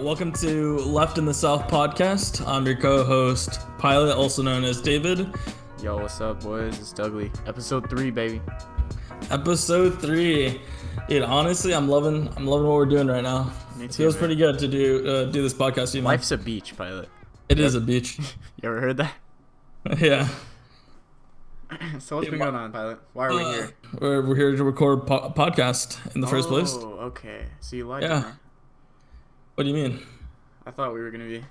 Welcome to Left in the South podcast. I'm your co-host, Pilot, also known as David. Yo, what's up, boys? It's Dougley. Episode 3, baby. Episode 3. Dude, honestly, I'm loving what we're doing right now. Me too, It feels man. pretty good to do this podcast. You know, Life's a beach, Pilot. it is a beach. You ever heard that? Yeah. So what's been going on, Pilot? Why are we here? We're here to record podcast in the first place. Oh, okay. So you lied to Yeah. me. What do you mean? I thought we were gonna be.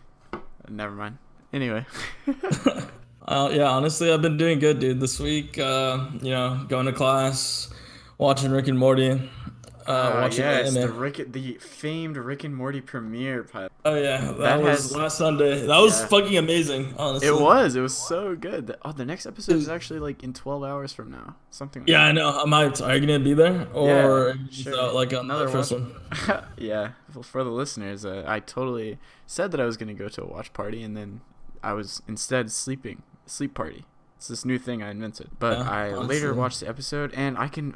Never mind. Anyway. Yeah, honestly, I've been doing good, dude. This week, going to class, watching Rick and Morty, watching yes, anime. the famed Rick and Morty premiere, Pilot. Oh yeah, that That was has- last Sunday. That was Yeah. fucking amazing, honestly. It was so good. The next episode is actually like in 12 hours from now. Something like Yeah, I know. Are you gonna be there, or Yeah, just sure. out, like on Another the first one? Yeah, well, for the listeners, I totally said that I was going to go to a watch party, and then I was instead sleep party. It's this new thing I invented. But Yeah, I honestly. later watched the episode, and I can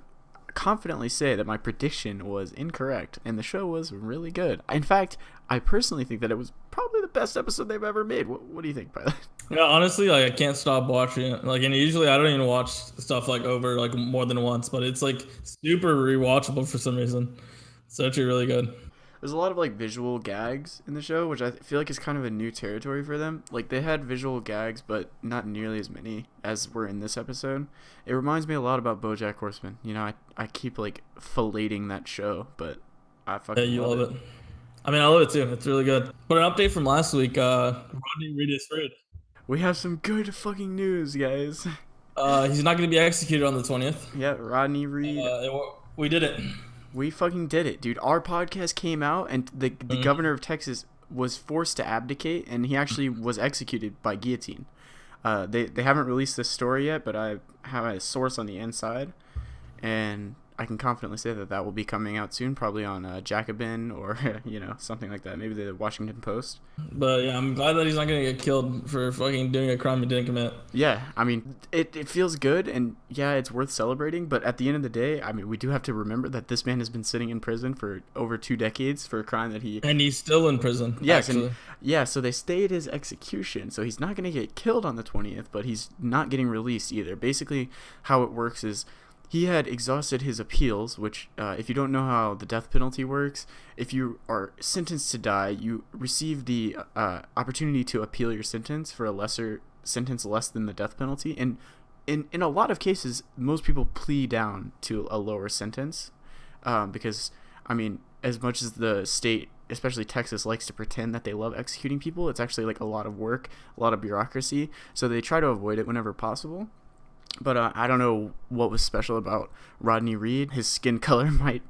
confidently say that my prediction was incorrect, and the show was really good. In fact, I personally think that it was probably the best episode they've ever made. What do you think, Pilot? Yeah, honestly, like I can't stop watching it. Like, and usually I don't even watch stuff like over like more than once, but it's like super rewatchable for some reason. It's actually really good. There's a lot of like visual gags in the show, which I feel like is kind of a new territory for them. Like they had visual gags, but not nearly as many as were in this episode. It reminds me a lot about BoJack Horseman. You know, I keep like filleting that show, but I fucking Yeah, you love it. I mean, I love it too. It's really good. But an update from last week, Rodney Reed is freed. We have some good fucking news, guys. He's not going to be executed on the 20th. Yeah, Rodney Reed. We did it. We fucking did it, dude. Our podcast came out, and the governor of Texas was forced to abdicate, and he actually was executed by guillotine. They haven't released this story yet, but I have a source on the inside, and I can confidently say that will be coming out soon, probably on Jacobin or something like that. Maybe the Washington Post. But yeah, I'm glad that he's not going to get killed for fucking doing a crime he didn't commit. Yeah, I mean, it feels good, and yeah, it's worth celebrating, but at the end of the day, I mean, we do have to remember that this man has been sitting in prison for over 2 decades for a crime that he... And he's still in prison. Yes, actually. and yeah, so they stayed his execution, so he's not going to get killed on the 20th, but he's not getting released either. Basically, how it works is he had exhausted his appeals, which, if you don't know how the death penalty works, if you are sentenced to die, you receive the opportunity to appeal your sentence for a lesser sentence less than the death penalty. And in a lot of cases, most people plea down to a lower sentence because, I mean, as much as the state, especially Texas, likes to pretend that they love executing people, it's actually like a lot of work, a lot of bureaucracy. So they try to avoid it whenever possible. But I don't know what was special about Rodney Reed. His skin color might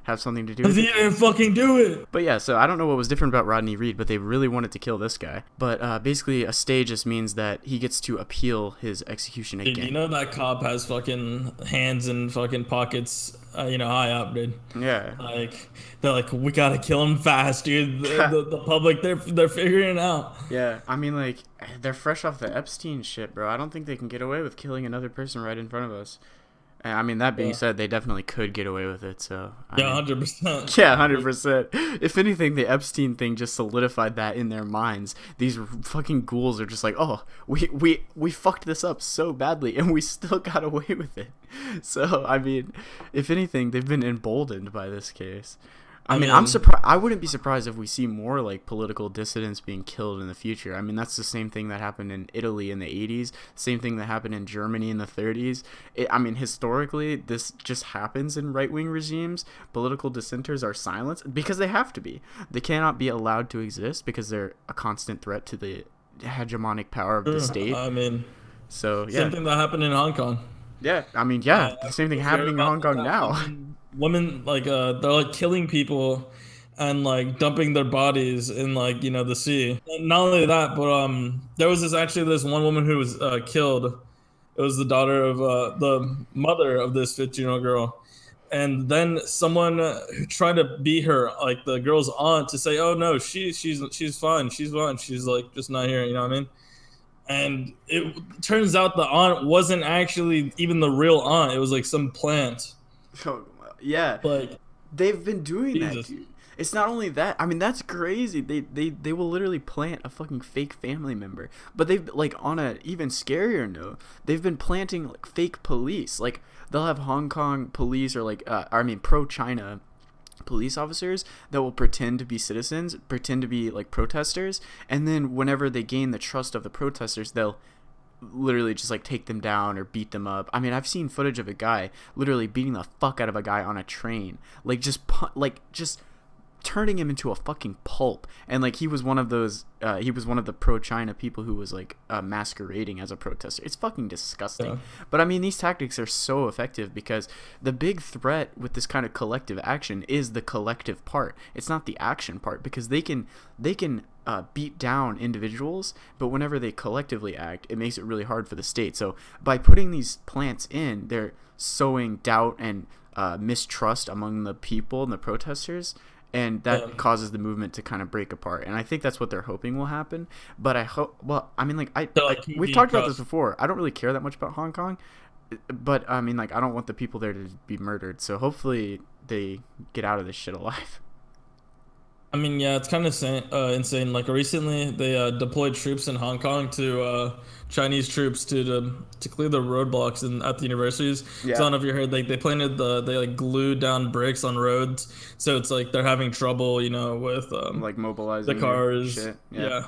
have something to do with He it. didn't fucking do it. But yeah, so I don't know what was different about Rodney Reed, but they really wanted to kill this guy. But basically, a stay just means that he gets to appeal his execution Dude, again. you know that cop has fucking hands and fucking pockets, high up, dude. Yeah. Like, they're like, we gotta kill him fast, dude. The public, they're figuring it out. Yeah, I mean, like, they're fresh off the Epstein shit, bro. I don't think they can get away with killing another person right in front of us. I mean, that being said, they definitely could get away with it, so... Yeah, 100%. Yeah, 100%. If anything, the Epstein thing just solidified that in their minds. These fucking ghouls are just like, oh, we fucked this up so badly, and we still got away with it. So, I mean, if anything, they've been emboldened by this case. I mean, I'm surprised. I wouldn't be surprised if we see more like political dissidents being killed in the future. I mean, that's the same thing that happened in Italy in the 80s, same thing that happened in Germany in the 30s. I mean, historically, this just happens in right-wing regimes. Political dissenters are silenced because they have to be. They cannot be allowed to exist because they're a constant threat to the hegemonic power of the state. I mean, so yeah, same thing that happened in Hong Kong. yeah. I mean, yeah, the same thing happening in Hong Kong now. Women, like, they're like killing people and like dumping their bodies in like, the sea. And not only that, but there was this one woman who was killed. It was the daughter of the mother of this 15-year-old girl. And then someone who tried to be her, like the girl's aunt, to say, "Oh no, she's fine, she's fine, she's like just not here," you know what I mean? And it turns out the aunt wasn't actually even the real aunt. It was like some plant. Oh, yeah, Like, they've been doing Jesus. that, dude. It's not only that. I mean, that's crazy. They will literally plant a fucking fake family member. But they've like on a even scarier note, they've been planting like fake police. Like they'll have Hong Kong police or like I mean pro China police officers that will pretend to be citizens, pretend to be like protesters, and then whenever they gain the trust of the protesters, they'll literally just like take them down or beat them up. I mean, I've seen footage of a guy literally beating the fuck out of a guy on a train, like just turning him into a fucking pulp. And like he was one of those he was one of the pro-China people who was like masquerading as a protester. It's fucking disgusting. Yeah. But I mean, these tactics are so effective because the big threat with this kind of collective action is the collective part. It's not the action part, because they can beat down individuals, but whenever they collectively act, it makes it really hard for the state. So by putting these plants in, they're sowing doubt and mistrust among the people and the protesters, and Yeah. that causes the movement to kind of break apart. And I think that's what they're hoping will happen. But I hope, well, I mean, like So like who we've do you talked about this trust? before. I don't really care that much about Hong Kong, but I mean, like I don't want the people there to be murdered. So hopefully they get out of this shit alive. I mean, yeah, it's kind of insane. Like recently, they deployed troops in Hong Kong to Chinese troops to clear the roadblocks at the universities. So I Yeah, don't know if you heard, like they like glued down bricks on roads, so it's like they're having trouble, with like the mobilizing their cars. shit. Yeah, Yeah,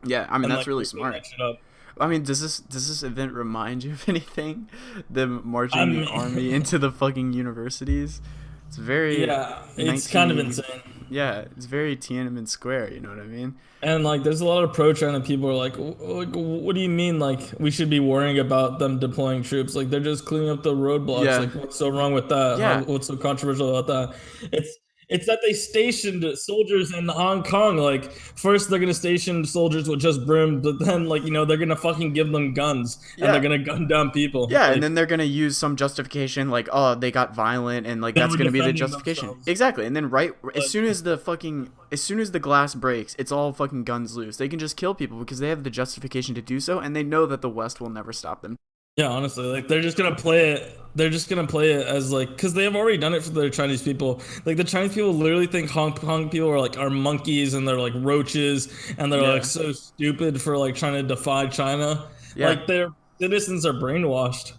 yeah. I mean, and that's like really they're clearing smart. that shit up. I mean, does this event remind you of anything? Them I marching the mean, army into the fucking universities. It's very yeah, it's kind of 1980. insane. Yeah, it's very Tiananmen Square. You know what I mean? And like, there's a lot of pro-China people are like, What do you mean? Like, we should be worrying about them deploying troops? Like, they're just cleaning up the roadblocks. Yeah, Like, what's so wrong with that? yeah, What's so controversial about that? It's it's that they stationed soldiers in Hong Kong. Like, first they're gonna station soldiers with just brooms, but then like they're gonna fucking give them guns and they're yeah. gonna gun down people. Yeah, and Like, then they're gonna use some justification like, oh, they got violent, and like they that's were gonna be the defending justification. themselves. Exactly. And then right as But soon as as soon as the glass breaks, it's all fucking guns loose. They can just kill people because they have the justification to do so, and they know that the West will never stop them. yeah, honestly, like they're just gonna play it. They're just gonna play it as like, because they have already done it for the Chinese people. Like the Chinese people literally think Hong Kong people are monkeys and they're like roaches and they're like Yeah, so stupid for like trying to defy China. yeah, Like their citizens are brainwashed.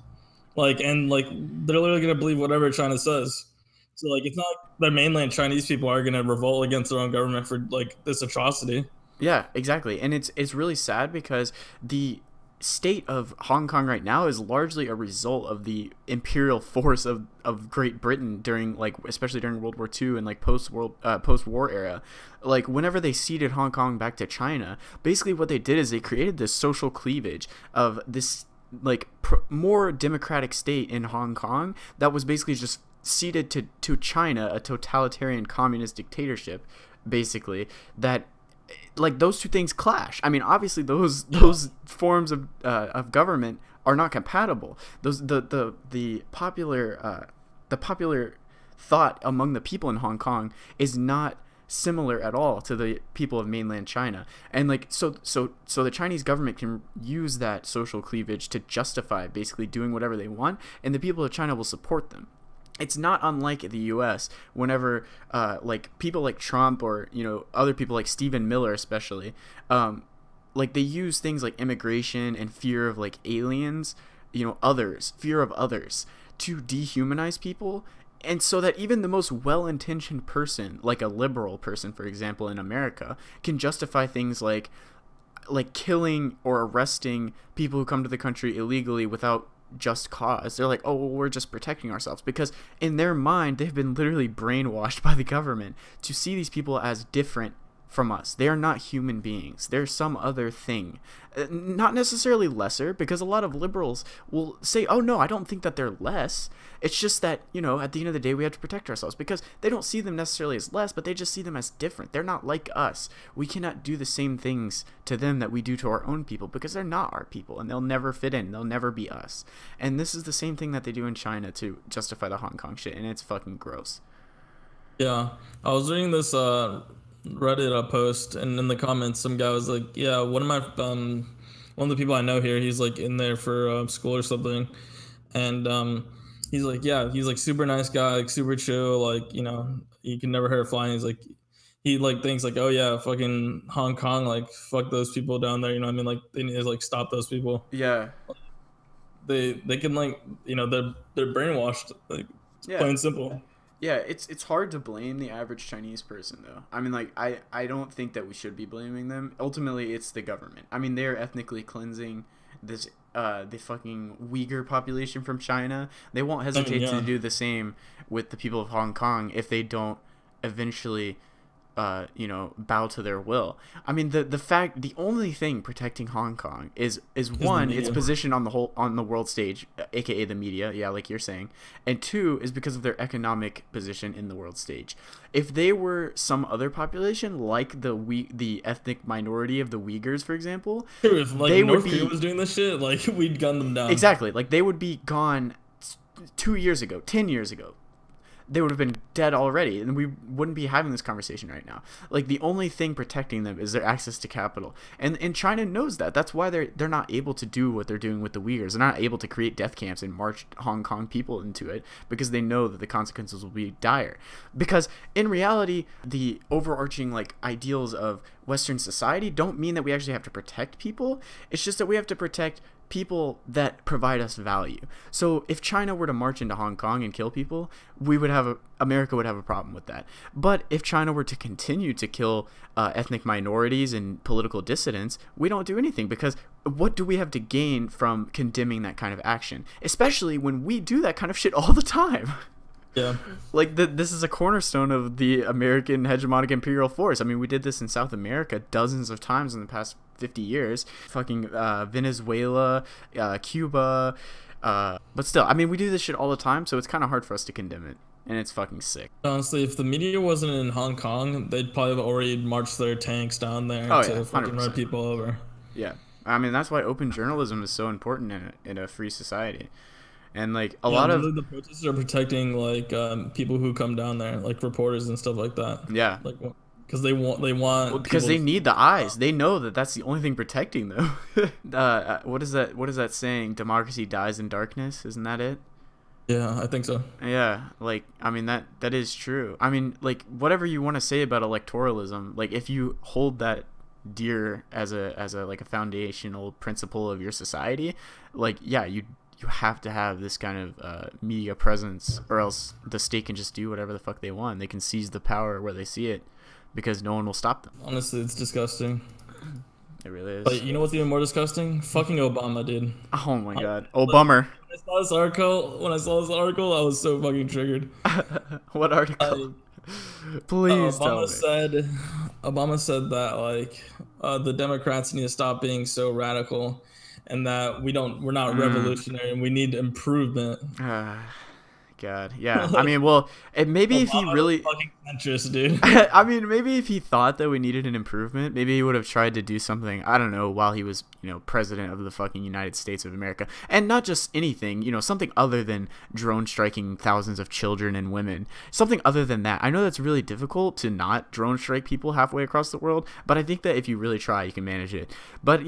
Like and like they're literally gonna believe whatever China says. So like it's not like the mainland Chinese people are gonna revolt against their own government for like this atrocity. yeah, exactly. And it's really sad because the state of Hong Kong right now is largely a result of the imperial force of Great Britain during like especially during World War II and like post war era. Like whenever they ceded Hong Kong back to China, basically what they did is they created this social cleavage of this like more democratic state in Hong Kong that was basically just ceded to China, a totalitarian communist dictatorship, basically, that like those two things clash. I mean, obviously Yeah. those forms of government are not compatible. Those the popular thought among the people in Hong Kong is not similar at all to the people of mainland China. And like so the Chinese government can use that social cleavage to justify basically doing whatever they want, and the people of China will support them. It's not unlike the U.S. whenever like people like Trump or other people like Stephen Miller especially, like they use things like immigration and fear of like aliens, others, fear of others, to dehumanize people. And so that even the most well-intentioned person, like a liberal person, for example, in America, can justify things like killing or arresting people who come to the country illegally without just cause. They're like, oh, well, we're just protecting ourselves, because in their mind they've been literally brainwashed by the government to see these people as different from us. They are not human beings. They're some other thing. Not necessarily lesser, because a lot of liberals will say, oh no, I don't think that they're less. It's just that, at the end of the day, we have to protect ourselves, because they don't see them necessarily as less, but they just see them as different. They're not like us. We cannot do the same things to them that we do to our own people, because they're not our people and they'll never fit in. They'll never be us. And this is the same thing that they do in China to justify the Hong Kong shit, and it's fucking gross. Yeah, I was reading this Reddit post, and in the comments, some guy was like, "Yeah, one of the people I know here, he's like in there for school or something, and he's like, yeah, he's like super nice guy, like super chill, like you can never hurt a fly." And he's like, he like thinks like, oh yeah, fucking Hong Kong, like fuck those people down there. You know what I mean? Like they need to like stop those people. Yeah. They can like they're brainwashed. Like it's Yeah. plain and simple. Yeah, it's hard to blame the average Chinese person though. I mean, like I don't think that we should be blaming them. Ultimately, it's the government. I mean, they're ethnically cleansing this the fucking Uyghur population from China. They won't I mean, hesitate to yeah. do the same with the people of Hong Kong if they don't eventually bow to their will. I mean, the only thing protecting Hong Kong is Is the one, its media. position on the world stage, aka the media, yeah, like you're saying, and two is because of their economic position in the world stage. If they were some other population, like the ethnic minority of the Uyghurs, for example, True, if like they would North Korea be was doing this shit, like we'd gun them down. exactly like they would be gone 2 years ago, 10 years ago, they would have been dead already, and we wouldn't be having this conversation right now. Like the only thing protecting them is their access to capital, and China knows that. That's why they're not able to do what they're doing with the Uyghurs. They're not able to create death camps and march Hong Kong people into it because they know that the consequences will be dire. Because in reality, the overarching like ideals of Western society don't mean that we actually have to protect people. It's just that we have to protect people that provide us value. So if China were to march into Hong Kong and kill people, America would have a problem with that. But if China were to continue to kill ethnic minorities and political dissidents, we don't do anything because what do we have to gain from condemning that kind of action? Especially when we do that kind of shit all the time. Yeah. Like this is a cornerstone of the American hegemonic imperial force. I mean, we did this in South America dozens of times in the past 50 years. Fucking Venezuela, Cuba, but still, I mean, we do this shit all the time, so it's kind of hard for us to condemn it, and it's fucking sick. Honestly, if the media wasn't in Hong Kong, they'd probably have already marched their tanks down there Oh yeah, to fucking run 100%. people over. Yeah, I mean that's why open journalism is so important in a free society, and like a Yeah, lot of literally the protesters are protecting like people who come down there, like reporters and stuff like that. yeah. Like, because they Well, want because people they to. need the eyes. They know that that's the only thing protecting them. What is that? What is that saying? Democracy dies in darkness. Isn't that it? Yeah, I think so. Yeah, like I mean that is true. I mean, like whatever you want to say about electoralism, like if you hold that dear as a like a foundational principle of your society, like yeah, you have to have this kind of media presence, or else the state can just do whatever the fuck they want. They can seize the power where they see it, because no one will stop them. Honestly, it's disgusting. It really is. But you know what's even more disgusting? Fucking Obama, dude. Oh my I, god. Oh like, bummer. when I saw this article, I was so fucking triggered. What article? Like, Please tell Obama me. said, Obama said that like the Democrats need to stop being so radical, and that we're not Mm. revolutionary, and we need improvement. God. Yeah. I Like, mean, well, maybe if he Obama is really a fucking centrist, dude. I mean, maybe if he thought that we needed an improvement, maybe he would have tried to do something, I don't know, while he was, president of the fucking United States of America. And not just anything, something other than drone striking thousands of children and women. Something other than that. I know that's really difficult to not drone strike people halfway across the world, but I think that if you really try, you can manage it. But,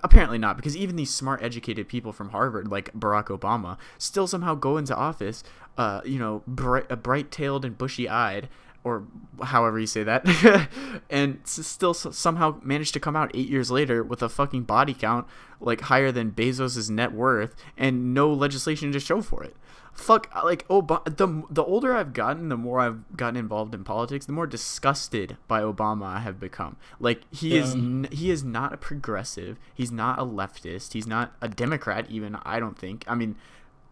apparently not, because even these smart educated people from Harvard like Barack Obama still somehow go into office bright-tailed and bushy-eyed, or however you say that, and still somehow manage to come out 8 years later with a fucking body count like higher than Bezos's net worth and no legislation to show for it. Fuck, like the older I've gotten, the more I've gotten involved in politics, the more disgusted by Obama I have become. Like Yeah. he is not a progressive, he's not a leftist, he's not a Democrat even, I don't think. I mean,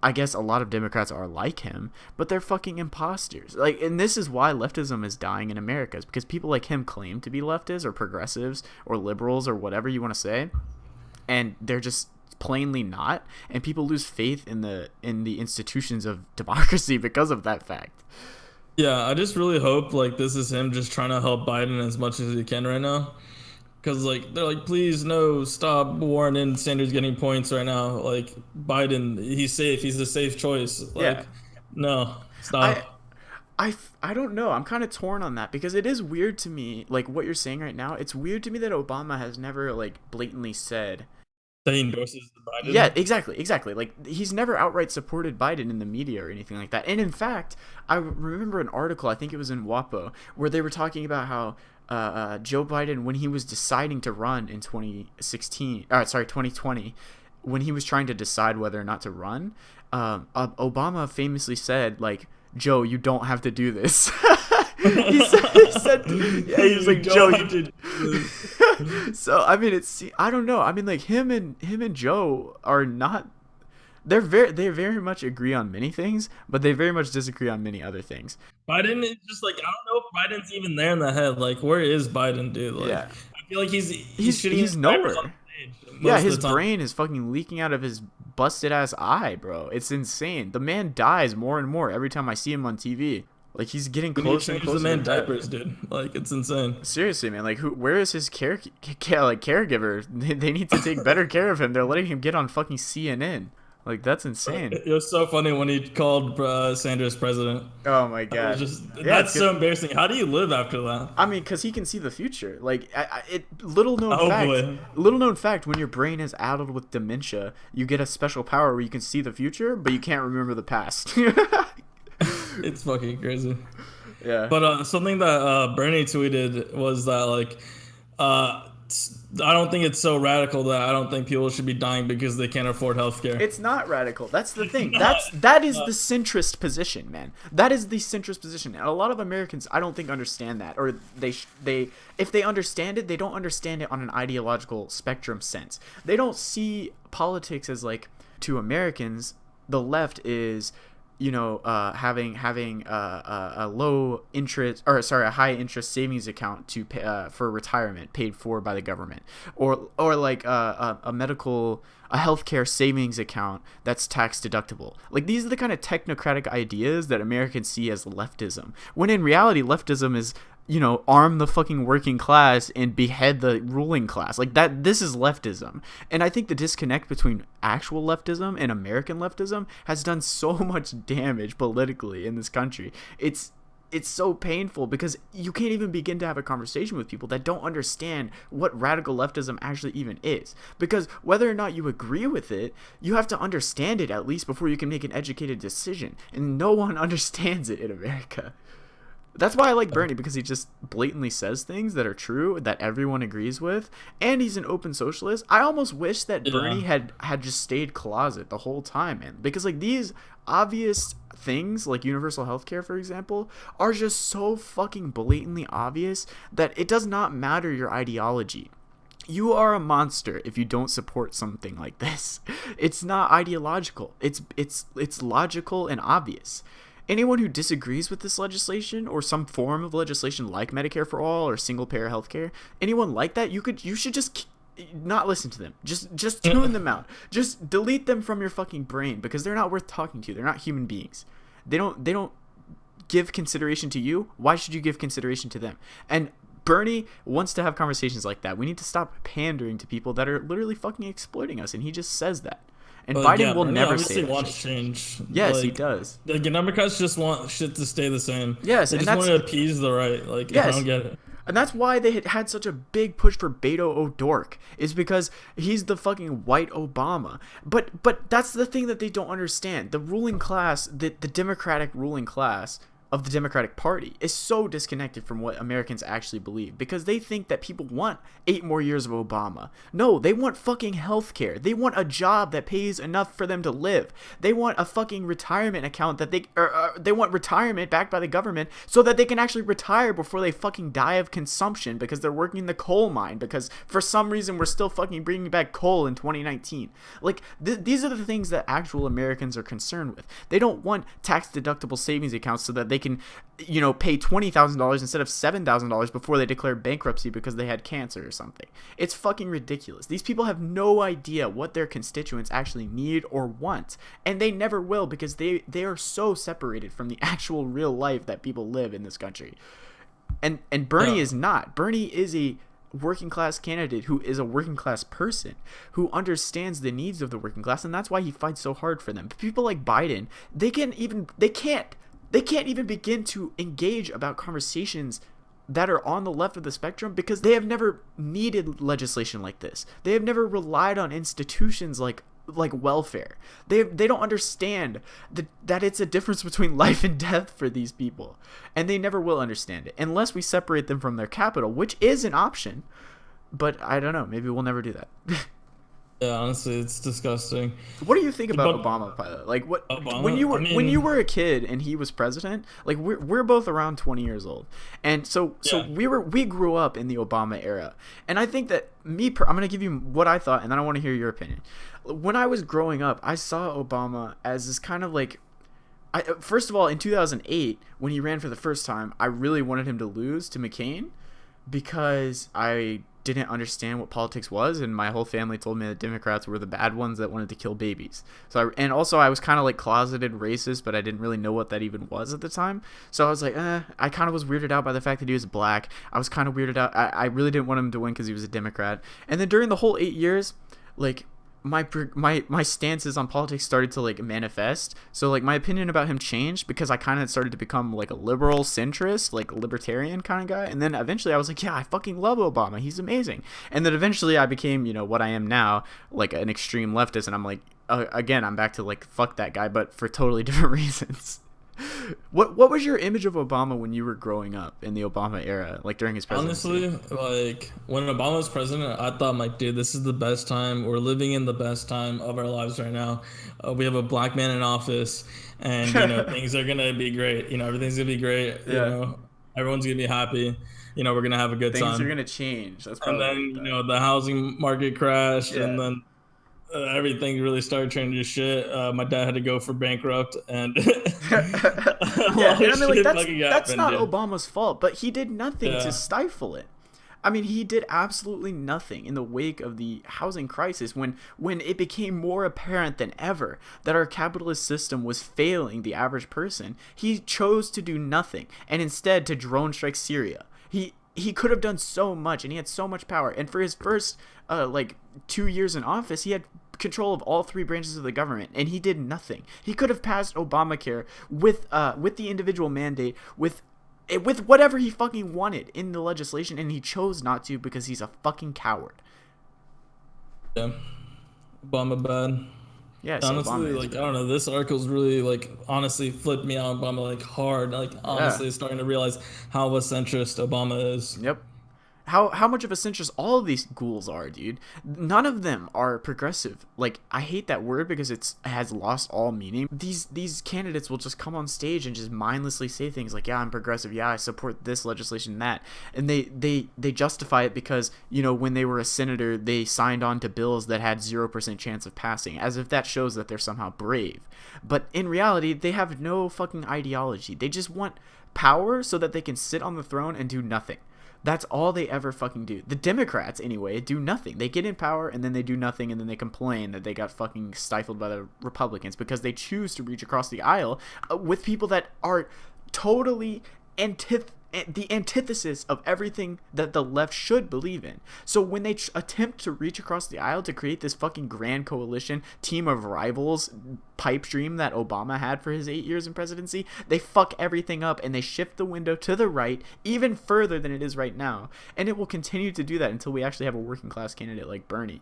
I guess a lot of Democrats are like him, but they're fucking imposters. Like, and this is why leftism is dying in America, is because people like him claim to be leftists or progressives or liberals or whatever you want to say, and they're just plainly not, and people lose faith in the institutions of democracy because of that fact. Yeah, I just really hope like this is him just trying to help Biden as much as he can right now. Cause like they're like, please no, stop Warren and Sanders getting points right now. Like Biden, he's safe. He's a safe choice. Yeah. Like, no, I stop. I don't know. I'm kind of torn on that, because it is weird to me, like what you're saying right now. It's weird to me that Obama has never like blatantly said that he endorses Yeah, Biden. exactly. Like he's never outright supported Biden in the media or anything like that. And in fact, I remember an article, I think it was in WAPO, where they were talking about how Joe Biden, when he was deciding to run in 2016, sorry, 2020, when he was trying to decide whether or not to run, Obama famously said, like, Joe, you don't have to do this. He said, yeah, he was You like, Joe, don't you have to did. do So I mean, I don't know. I mean, like him and Joe are not. They very much agree on many things, but they very much disagree on many other things. Biden is just like, I don't know if Biden's even there in the head. Like, where is Biden, dude? Like, Yeah, I feel like he's he's shitting his he's diapers on nowhere. the stage Yeah, most his of the time. brain is fucking leaking out of his busted ass eye, bro. It's insane. The man dies more and more every time I see him on TV. Like he's getting We need to closer and change the closer to man death. diapers, dude. Like, it's insane. Seriously, man. Like, who? Where is his like caregiver? They need to take better care of him. They're letting him get on fucking CNN. Like, that's insane. It was so funny when he called Sanders president. Oh my That was god. just Yeah, it's that's good. so embarrassing. How do you live after that? I mean, because he can see the future. Like, Hopefully, little known fact, when your brain is addled with dementia, you get a special power where you can see the future, but you can't remember the past. it's fucking crazy. Yeah. But something that Bernie tweeted was that like, I don't think it's so radical that I don't think people should be dying because they can't afford healthcare. It's not radical. That's the thing. Not, That is the centrist position, man. That is the centrist position. And a lot of Americans, I don't think, understand that, or they if they understand it, they don't understand it on an ideological spectrum sense. They don't see politics as like, to Americans, the left is, having a low interest, or sorry, a high interest savings account to pay, for retirement, paid for by the government, or like a healthcare savings account that's tax deductible. Like, these are the kind of technocratic ideas that Americans see as leftism, when in reality leftism is, arm the fucking working class and behead the ruling class. Like that, this is leftism. And I think the disconnect between actual leftism and American leftism has done so much damage politically in this country. It's so painful because you can't even begin to have a conversation with people that don't understand what radical leftism actually even is. Because whether or not you agree with it, you have to understand it at least before you can make an educated decision. And no one understands it in America. That's why I like Bernie, because he just blatantly says things that are true, that everyone agrees with, and he's an open socialist. I almost wish that yeah, Bernie had just stayed closet the whole time, man. Because like these obvious things, like universal healthcare, for example, are just so fucking blatantly obvious that it does not matter your ideology. You are a monster if you don't support something like this. It's not ideological. It's logical and obvious. Anyone who disagrees with this legislation, or some form of legislation like Medicare for all or single payer healthcare, anyone like that, you should just not listen to them. Just tune them out. Just delete them from your fucking brain, because they're not worth talking to. They're not human beings. They don't give consideration to you. Why should you give consideration to them? And Bernie wants to have conversations like that. We need to stop pandering to people that are literally fucking exploiting us, and he just says that. And yeah, Biden will Bernie never say obviously that wants shit. change. Yes, he Like, does. like Democrats just want shit to stay the same. Yes, They and just want that's to appease the right. Like, I yes. don't get it. And that's why they had such a big push for Beto O'Rourke, is because he's the fucking white Obama. But that's the thing that they don't understand. The ruling class, the Democratic ruling class of the Democratic Party, is so disconnected from what Americans actually believe, because they think that people want 8 more years of Obama. No, they want fucking healthcare. They want a job that pays enough for them to live. They want a fucking retirement account that they want retirement backed by the government so that they can actually retire before they fucking die of consumption because they're working in the coal mine, because for some reason we're still fucking bringing back coal in 2019. Like, these are the things that actual Americans are concerned with. They don't want tax deductible savings accounts so that they can, pay $20,000 instead of $7,000 before they declare bankruptcy because they had cancer or something. It's fucking ridiculous. These people have no idea what their constituents actually need or want, and they never will, because they are so separated from the actual real life that people live in this country. And Bernie Yeah. is not. Bernie is a working class candidate who is a working class person who understands the needs of the working class, and that's why he fights so hard for them. But people like Biden, they can't even begin to engage about conversations that are on the left of the spectrum because they have never needed legislation like this. They have never relied on institutions like welfare. They don't understand that it's a difference between life and death for these people, and they never will understand it unless we separate them from their capital, which is an option. But I don't know. Maybe we'll never do that. Yeah, honestly, it's disgusting. What do you think about But Obama, Pilot? Like, what when Obama, you I were mean, a kid and he was president? Like, we're both around 20 years old, and so yeah, we grew up in the Obama era, and I think that I'm gonna give you what I thought, and then I want to hear your opinion. When I was growing up, I saw Obama as this kind of like, first of all, in 2008 when he ran for the first time, I really wanted him to lose to McCain because I didn't understand what politics was, and my whole family told me that Democrats were the bad ones that wanted to kill babies. And also I was kind of like closeted racist, but I didn't really know what that even was at the time. So I was like, I kind of was weirded out by the fact that he was black. I was kind of weirded out. I really didn't want him to win because he was a Democrat. And then during the whole 8 years, like, my stances on politics started to like manifest. So like my opinion about him changed because I kind of started to become like a liberal centrist, like libertarian kind of guy. And then eventually I was like, yeah, I fucking love Obama, he's amazing. And then eventually I became, what I am now, like an extreme leftist. And I'm like, again, I'm back to like, fuck that guy, but for totally different reasons. What was your image of Obama when you were growing up in the Obama era, like during his presidency? honestly, like when Obama was president, I thought, like, dude, this is the best time. We're living in the best time of our lives right now. We have a black man in office, and things are gonna be great. Everything's gonna be great. Yeah. Everyone's gonna be happy. We're gonna have a good Things are time. gonna change. That's And probably then, like that. the housing market crashed, and Yeah. then everything really started turning to shit. My dad had to go for bankrupt, and a Yeah, lot and of I mean, like, shit that's fucking that's happened, not dude. Obama's fault, but he did nothing to Yeah. stifle it. I mean, he did absolutely nothing in the wake of the housing crisis when it became more apparent than ever that our capitalist system was failing the average person. He chose to do nothing and instead to drone strike Syria. He could have done so much, and he had so much power. And for his first like 2 years in office, he had control of all three branches of the government, and he did nothing. He could have passed Obamacare with the individual mandate, with whatever he fucking wanted in the legislation, and he chose not to because he's a fucking coward. Yeah. Obama bad. Yeah, so Honestly, Obama is like, I bad. don't know, this article's really, like, honestly flipped me on Obama, like, hard. Like, Yeah. honestly starting to realize how a centrist Obama is. Yep. How much of a centrist all of these ghouls are, dude. None of them are progressive. Like, I hate that word because it has lost all meaning. These candidates will just come on stage and just mindlessly say things like, yeah, I'm progressive, yeah, I support this legislation, that, and they justify it because when they were a senator they signed on to bills that had 0% chance of passing, as if that shows that they're somehow brave. But in reality, they have no fucking ideology. They just want power so that they can sit on the throne and do nothing. That's all they ever fucking do. The Democrats, anyway, do nothing. They get in power and then they do nothing, and then they complain that they got fucking stifled by the Republicans because they choose to reach across the aisle with people that are totally the antithesis of everything that the left should believe in. So when they attempt to reach across the aisle to create this fucking grand coalition team of rivals pipe dream that Obama had for his 8 years in presidency, they fuck everything up and they shift the window to the right even further than it is right now. And it will continue to do that until we actually have a working class candidate like Bernie.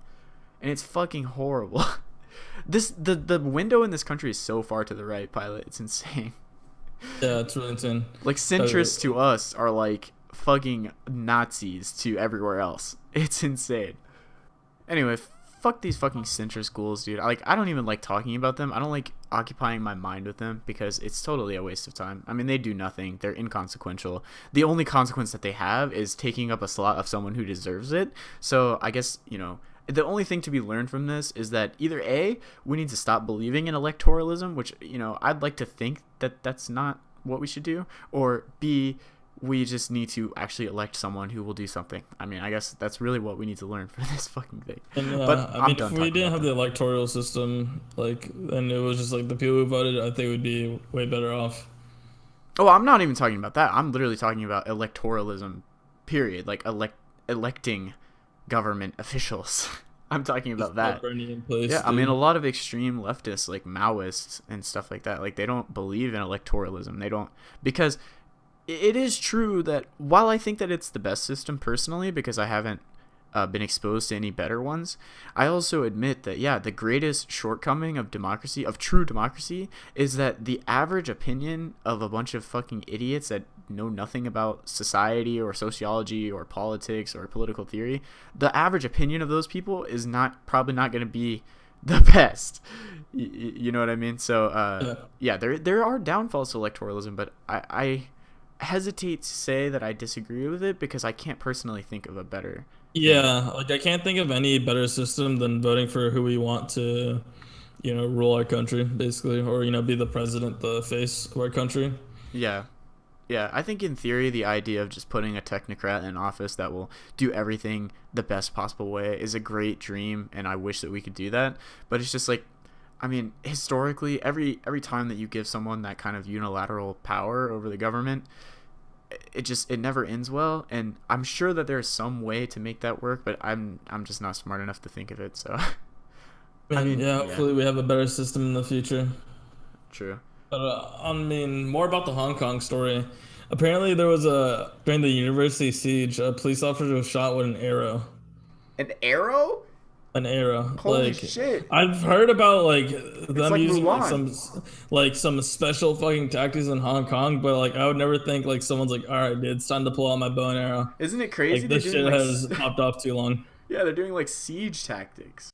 And it's fucking horrible. The window in this country is so far to the right, Pilot. It's insane. Yeah, it's really insane. Like, Uh, centrists to us are like fucking Nazis to everywhere else. It's insane. Anyway, fuck these fucking centrist ghouls, dude. I don't even like talking about them. I don't like occupying my mind with them because it's totally a waste of time. I mean, they do nothing. They're inconsequential. The only consequence that they have is taking up a slot of someone who deserves it. So I guess, the only thing to be learned from this is that either A, we need to stop believing in electoralism, which, I'd like to think that that's not what we should do, or B, we just need to actually elect someone who will do something. I mean, I guess that's really what we need to learn from this fucking thing. and But I I'm mean, if done we talking didn't about have that. the electoral system, like, and it was just like the people who voted, I think we'd be way better off. Oh, I'm not even talking about that. I'm literally talking about electoralism, period. Like, electing government officials. I'm talking Just about put that. Bernie in place, Yeah, I mean, a dude. lot of extreme leftists, like Maoists and stuff like that, like, they don't believe in electoralism. They don't, because it is true that while I think that it's the best system personally, because I haven't been exposed to any better ones, I also admit that, yeah, the greatest shortcoming of democracy, of true democracy, is that the average opinion of a bunch of fucking idiots that know nothing about society or sociology or politics or political theory, the average opinion of those people is not probably not going to be the best. You know what I mean? So Yeah. yeah, there are downfalls to electoralism, but I hesitate to say that I disagree with it because I can't personally think of a better thing. Yeah, like I can't think of any better system than voting for who we want to, rule our country, basically, or be the president, the face of our country. Yeah. Yeah, I think in theory the idea of just putting a technocrat in office that will do everything the best possible way is a great dream, and I wish that we could do that. But it's just like, I mean, historically, every time that you give someone that kind of unilateral power over the government, it never ends well. And I'm sure that there's some way to make that work, but I'm just not smart enough to think of it. So, I And mean, yeah, yeah, hopefully we have a better system in the future. true. But I mean, more about the Hong Kong story. Apparently, there was during the university siege, a police officer was shot with an arrow. An arrow? An arrow. Holy Like, shit! I've heard about like It's them like using Mulan. like some special fucking tactics in Hong Kong, but like I would never think like someone's like, all right, dude, it's time to pull out my bow and arrow. Isn't it crazy? Like They're this doing shit like has popped off too long. yeah, they're doing like siege tactics.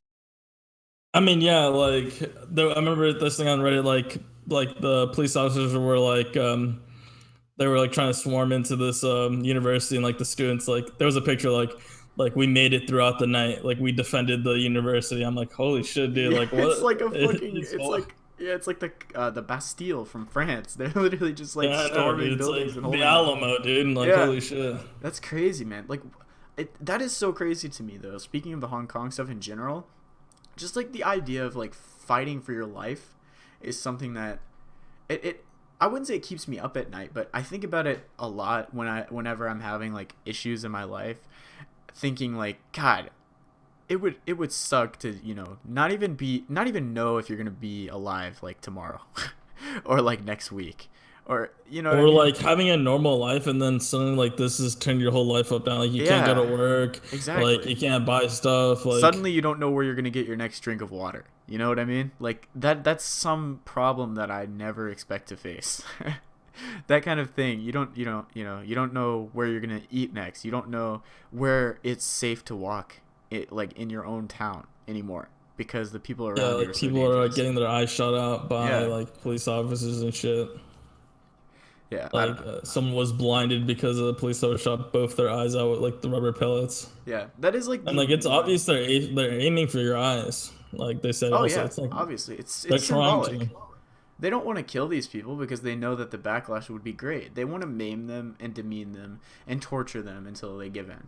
I mean, yeah, like I remember this thing on Reddit, like the police officers were like they were like trying to swarm into this university, and like the students, like there was a picture like we made it throughout the night, like we defended the university. I'm like, holy shit, dude, Yeah, like it's what like a fucking. is It's like yeah, it's like the Bastille from France. They're literally just like yeah, I know, dude. storming It's like buildings and the holding them. Alamo, dude, and like Yeah, holy shit. that's crazy, man. Like, that is so crazy to me though. Speaking of the Hong Kong stuff in general, just like the idea of like fighting for your life is something that it I wouldn't say it keeps me up at night, but I think about it a lot whenever I'm having like issues in my life, thinking like, God, it would suck to, not even know if you're gonna be alive like tomorrow or like next week, or you know what I Or mean. like having a normal life and then suddenly like this has turned your whole life up down. Like you can't go to Yeah, work, like exactly. you can't buy stuff, like Suddenly you don't know where you're gonna get your next drink of water. You know what I mean? Like that's some problem that I never expect to face. That kind of thing. You don't know where you're gonna eat next. You don't know where it's safe to walk it like in your own town anymore because the people yeah, around you are like so people are like dangerous. getting their eyes shot out by Yeah. like police officers and shit. Yeah, I don't Like know. someone was blinded because a police officer shot both their eyes out with like the rubber pellets. Yeah, that is like And the like it's one. obvious they're aiming for your eyes. Like they said Oh also, yeah, it's like obviously it's they're trying symbolic. to. They don't want to kill these people because they know that the backlash would be great. They want to maim them and demean them and torture them until they give in.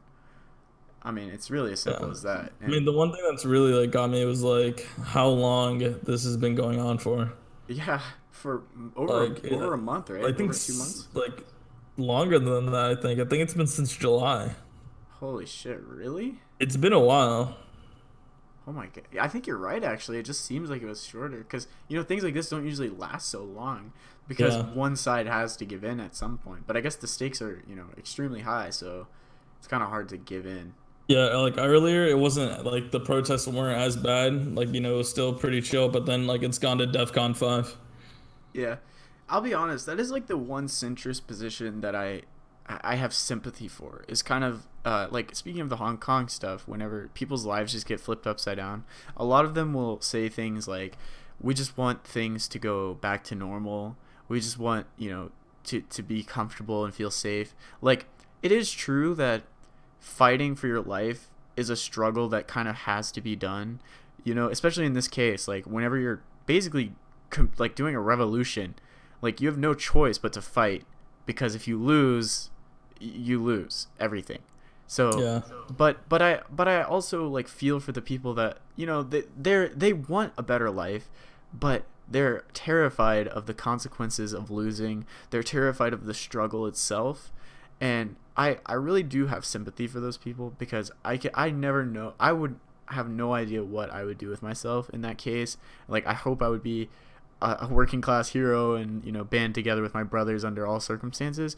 I mean, it's really as Yeah. simple as that. I mean, And the one thing that's really like got me was like how long this has been going on for. yeah, for Like over a month, right? I think Over 2 months. like longer than that. I think it's been since July. Holy shit! Really? It's been a while. Oh my god! I think you're right. Actually, it just seems like it was shorter because things like this don't usually last so long because Yeah. one side has to give in at some point. But I guess the stakes are extremely high, so it's kind of hard to give in. Yeah, like earlier it wasn't like the protests weren't as bad. Like, it was still pretty chill, but then like it's gone to DEFCON 5. Yeah, I'll be honest. That is like the one centrist position that I have sympathy for. Is kind of like speaking of the Hong Kong stuff. Whenever people's lives just get flipped upside down, a lot of them will say things like, "We just want things to go back to normal. We just want to be comfortable and feel safe." Like it is true that fighting for your life is a struggle that kind of has to be done. Especially in this case, like whenever you're basically like doing a revolution, like you have no choice but to fight because if you lose, you lose everything. So, Yeah. but I also like feel for the people that they want a better life, but they're terrified of the consequences of losing. They're terrified of the struggle itself, and I really do have sympathy for those people because I never know. I would have no idea what I would do with myself in that case. Like I hope I would be a working class hero and band together with my brothers under all circumstances.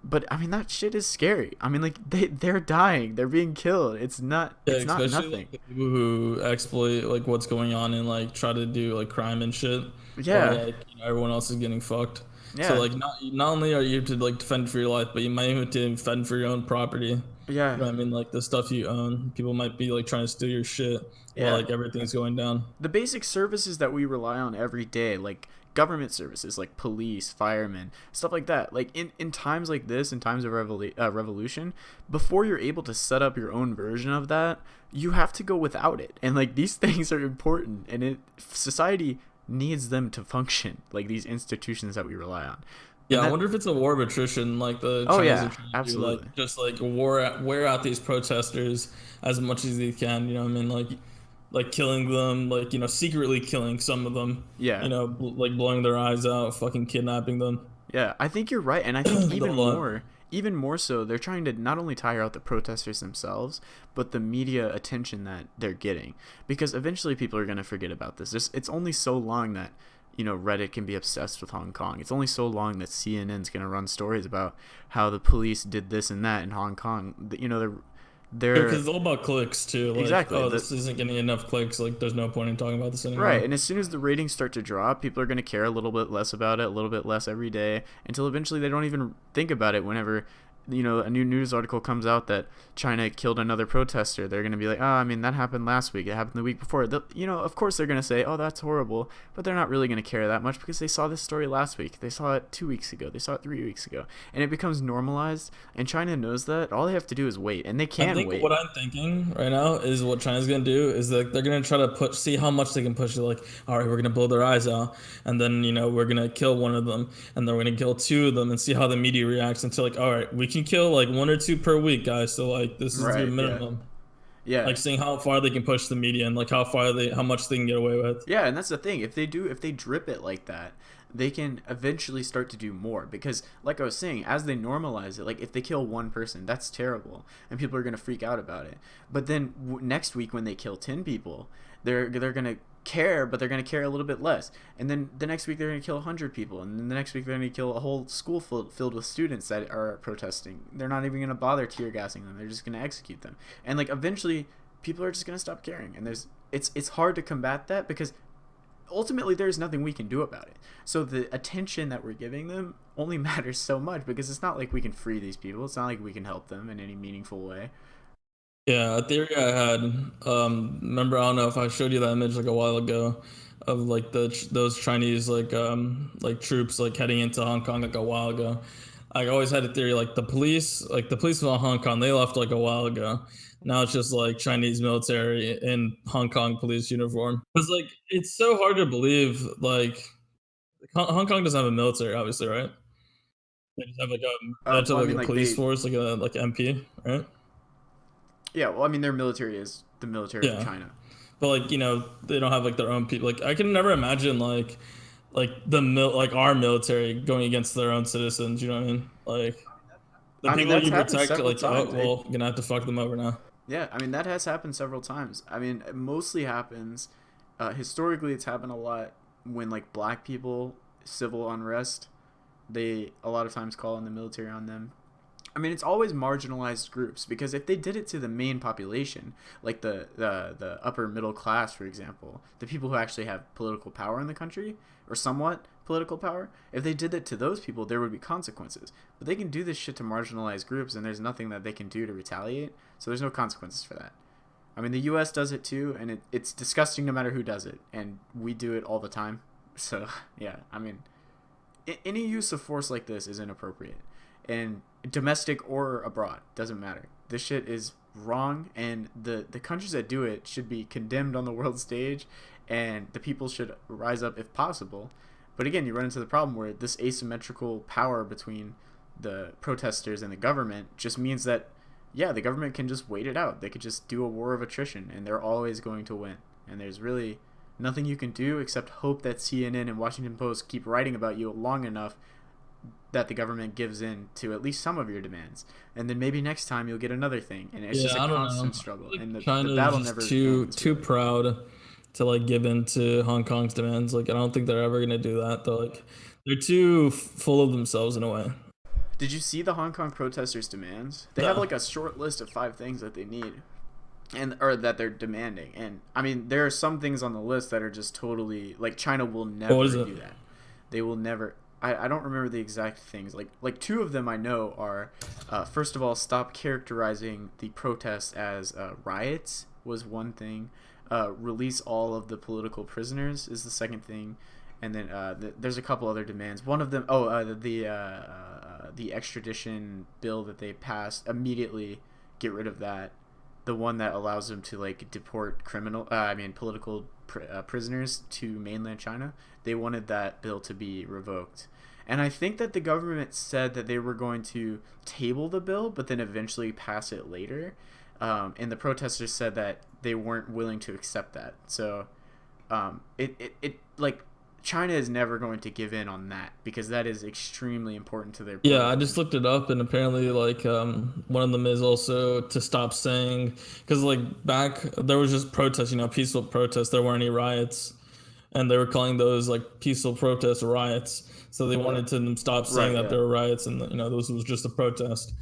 But I mean that shit is scary. I mean like they're dying, they're being killed. Yeah, It's not especially nothing. like the people who exploit like what's going on and like try to do like crime and shit, while Yeah, like everyone else is getting fucked. So yeah, like not only are you to like defend for your life, but you might even have to defend for your own property. You yeah, know what I mean? Like the stuff you own, people might be like trying to steal your shit while yeah. like everything's going down. The basic services that we rely on every day, like government services, like police, firemen, stuff like that. Like in times like this, in times of revolution, before you're able to set up your own version of that, you have to go without it. And like these things are important, and society needs them to function. Like these institutions that we rely on, Yeah, and I that. wonder if it's a war of attrition, like the Oh Chinese are yeah, trying to do, like absolutely. just like wear out these protesters as much as they can. You know what I mean? Like killing them, like secretly killing some of them. Yeah, Like blowing their eyes out, fucking kidnapping them. yeah, I think you're right, and I think They'll, even more so, they're trying to not only tire out the protesters themselves, but the media attention that they're getting, because eventually people are gonna forget about this. It's only so long that Reddit can be obsessed with Hong Kong. It's only so long that CNN's gonna run stories about how the police did this and that in Hong Kong. They're because it's all about clicks too. Like, exactly oh, the this isn't getting enough clicks. Like, there's no point in talking about this right, anymore. and as soon as the ratings start to drop, people are going to care a little bit less about it, a little bit less every day, until eventually they don't even think about it whenever a new news article comes out that China killed another protester. They're going to be like, oh, I mean, that happened last week. It happened the week before. Of course they're going to say, oh, that's horrible, but they're not really going to care that much because they saw this story last week. They saw it 2 weeks ago. They saw it 3 weeks ago. And it becomes normalized, and China knows that. All they have to do is wait, and they I can think wait. what I'm thinking right now is what China's gonna do is that they're gonna try to see how much they can push it. Like, all right, we're gonna blow their eyes out, and then we're gonna kill one of them, and then we're gonna kill two of them, and see how the media reacts until like, all right, we can kill like one or two per week, guys. So like, this is your Right, yeah. minimum. Yeah. Like, seeing how far they can push the media and like how much they can get away with. Yeah, and that's the thing. If they drip it like that, they can eventually start to do more because like I was saying, as they normalize it, like if they kill one person, that's terrible and people are going to freak out about it. But then next week when they kill 10 people, they're going to care, but they're going to care a little bit less. And then the next week they're going to kill 100 people, and then the next week they're going to kill a whole school filled with students that are protesting. They're not even going to bother tear gassing them. They're just going to execute them. And like eventually people are just going to stop caring. And it's hard to combat that because ultimately there's nothing we can do about it. So the attention that we're giving them only matters so much because it's not like we can free these people. It's not like we can help them in any meaningful way. Yeah, a theory I had. Remember, I don't know if I showed you that image like a while ago of like those Chinese like troops like heading into Hong Kong like a while ago. I always had a theory like the police from Hong Kong, they left like a while ago. Now it's just like Chinese military in Hong Kong police uniform. Because like it's so hard to believe like Hong Kong doesn't have a military, obviously, right? They just have like they just have Well, I like mean, a like police force, like a like MP, right? yeah. Well, I mean, their military is the military of Yeah. China. But like they don't have like their own people. Like I can never imagine like like our military going against their own citizens. You know what I mean? Like the I mean, people that's you happened protect. several Like, oh times. well, you're gonna have to fuck them over now. Yeah, I mean that has happened several times. I mean, it mostly happens. Historically, it's happened a lot when like black people, civil unrest. They a lot of times call in the military on them. I mean, it's always marginalized groups because if they did it to the main population, like the upper middle class, for example, the people who actually have political power in the country or somewhat political power, if they did it to those people, there would be consequences. But they can do this shit to marginalized groups, and there's nothing that they can do to retaliate. So there's no consequences for that. I mean, the U.S. does it too, and it's disgusting no matter who does it, and we do it all the time. So yeah, I mean, any use of force like this is inappropriate, and domestic or abroad doesn't matter. This shit is wrong, and the countries that do it should be condemned on the world stage, and the people should rise up if possible. But again, you run into the problem where this asymmetrical power between the protesters and the government just means that yeah, the government can just wait it out. They could just do a war of attrition, and they're always going to win. And there's really nothing you can do except hope that CNN and Washington Post keep writing about you long enough that the government gives in to at least some of your demands. And then maybe next time you'll get another thing. And it's just a Yeah, I don't know. constant I feel struggle. like And the China is battle just never ends, too really. proud to like give in to Hong Kong's demands. Like I don't think they're ever gonna do that. They're too full of themselves in a way. Did you see the Hong Kong protesters' demands? They have No. like a short list of 5 things that they need, and or that they're demanding. And I mean, there are some things on the list that are just totally like China will What is never it? do that. They will never. I don't remember the exact things. Like two of them I know are, first of all, stop characterizing the protests as riots was one thing. Release all of the political prisoners is the second thing, and then there's a couple other demands. One of them, the extradition bill that they passed, immediately get rid of that. The one that allows them to like deport political prisoners to mainland China. They wanted that bill to be revoked. And I think that the government said that they were going to table the bill, but then eventually pass it later. And the protesters said that they weren't willing to accept that. So, it like China is never going to give in on that because that is extremely important to their Yeah, I political. just looked it up, and apparently, like, one of them is also to stop saying, because like back there was just protests, peaceful protests. There weren't any riots, and they were calling those like peaceful protests riots. So they wanted to stop saying Right. that Yeah. there were riots, and this was just a protest.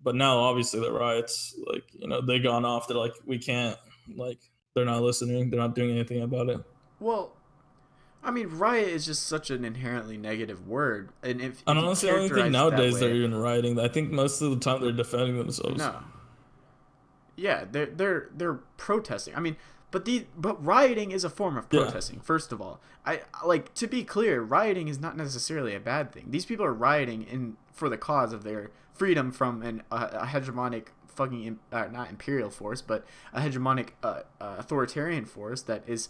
But now, obviously, the riots, like, they gone off. They're like, we can't, like, they're not listening. They're not doing anything about it. Well, I mean, riot is just such an inherently negative word, and And if you honestly, I don't think characterize it that nowadays they're way, even rioting. I think most of the time they're defending themselves. no, yeah, they're protesting. I mean, but rioting is a form of Yeah. protesting. First of all, I like to be clear, rioting is not necessarily a bad thing. These people are rioting in for the cause of their freedom from a hegemonic fucking not imperial force, but a hegemonic authoritarian force that is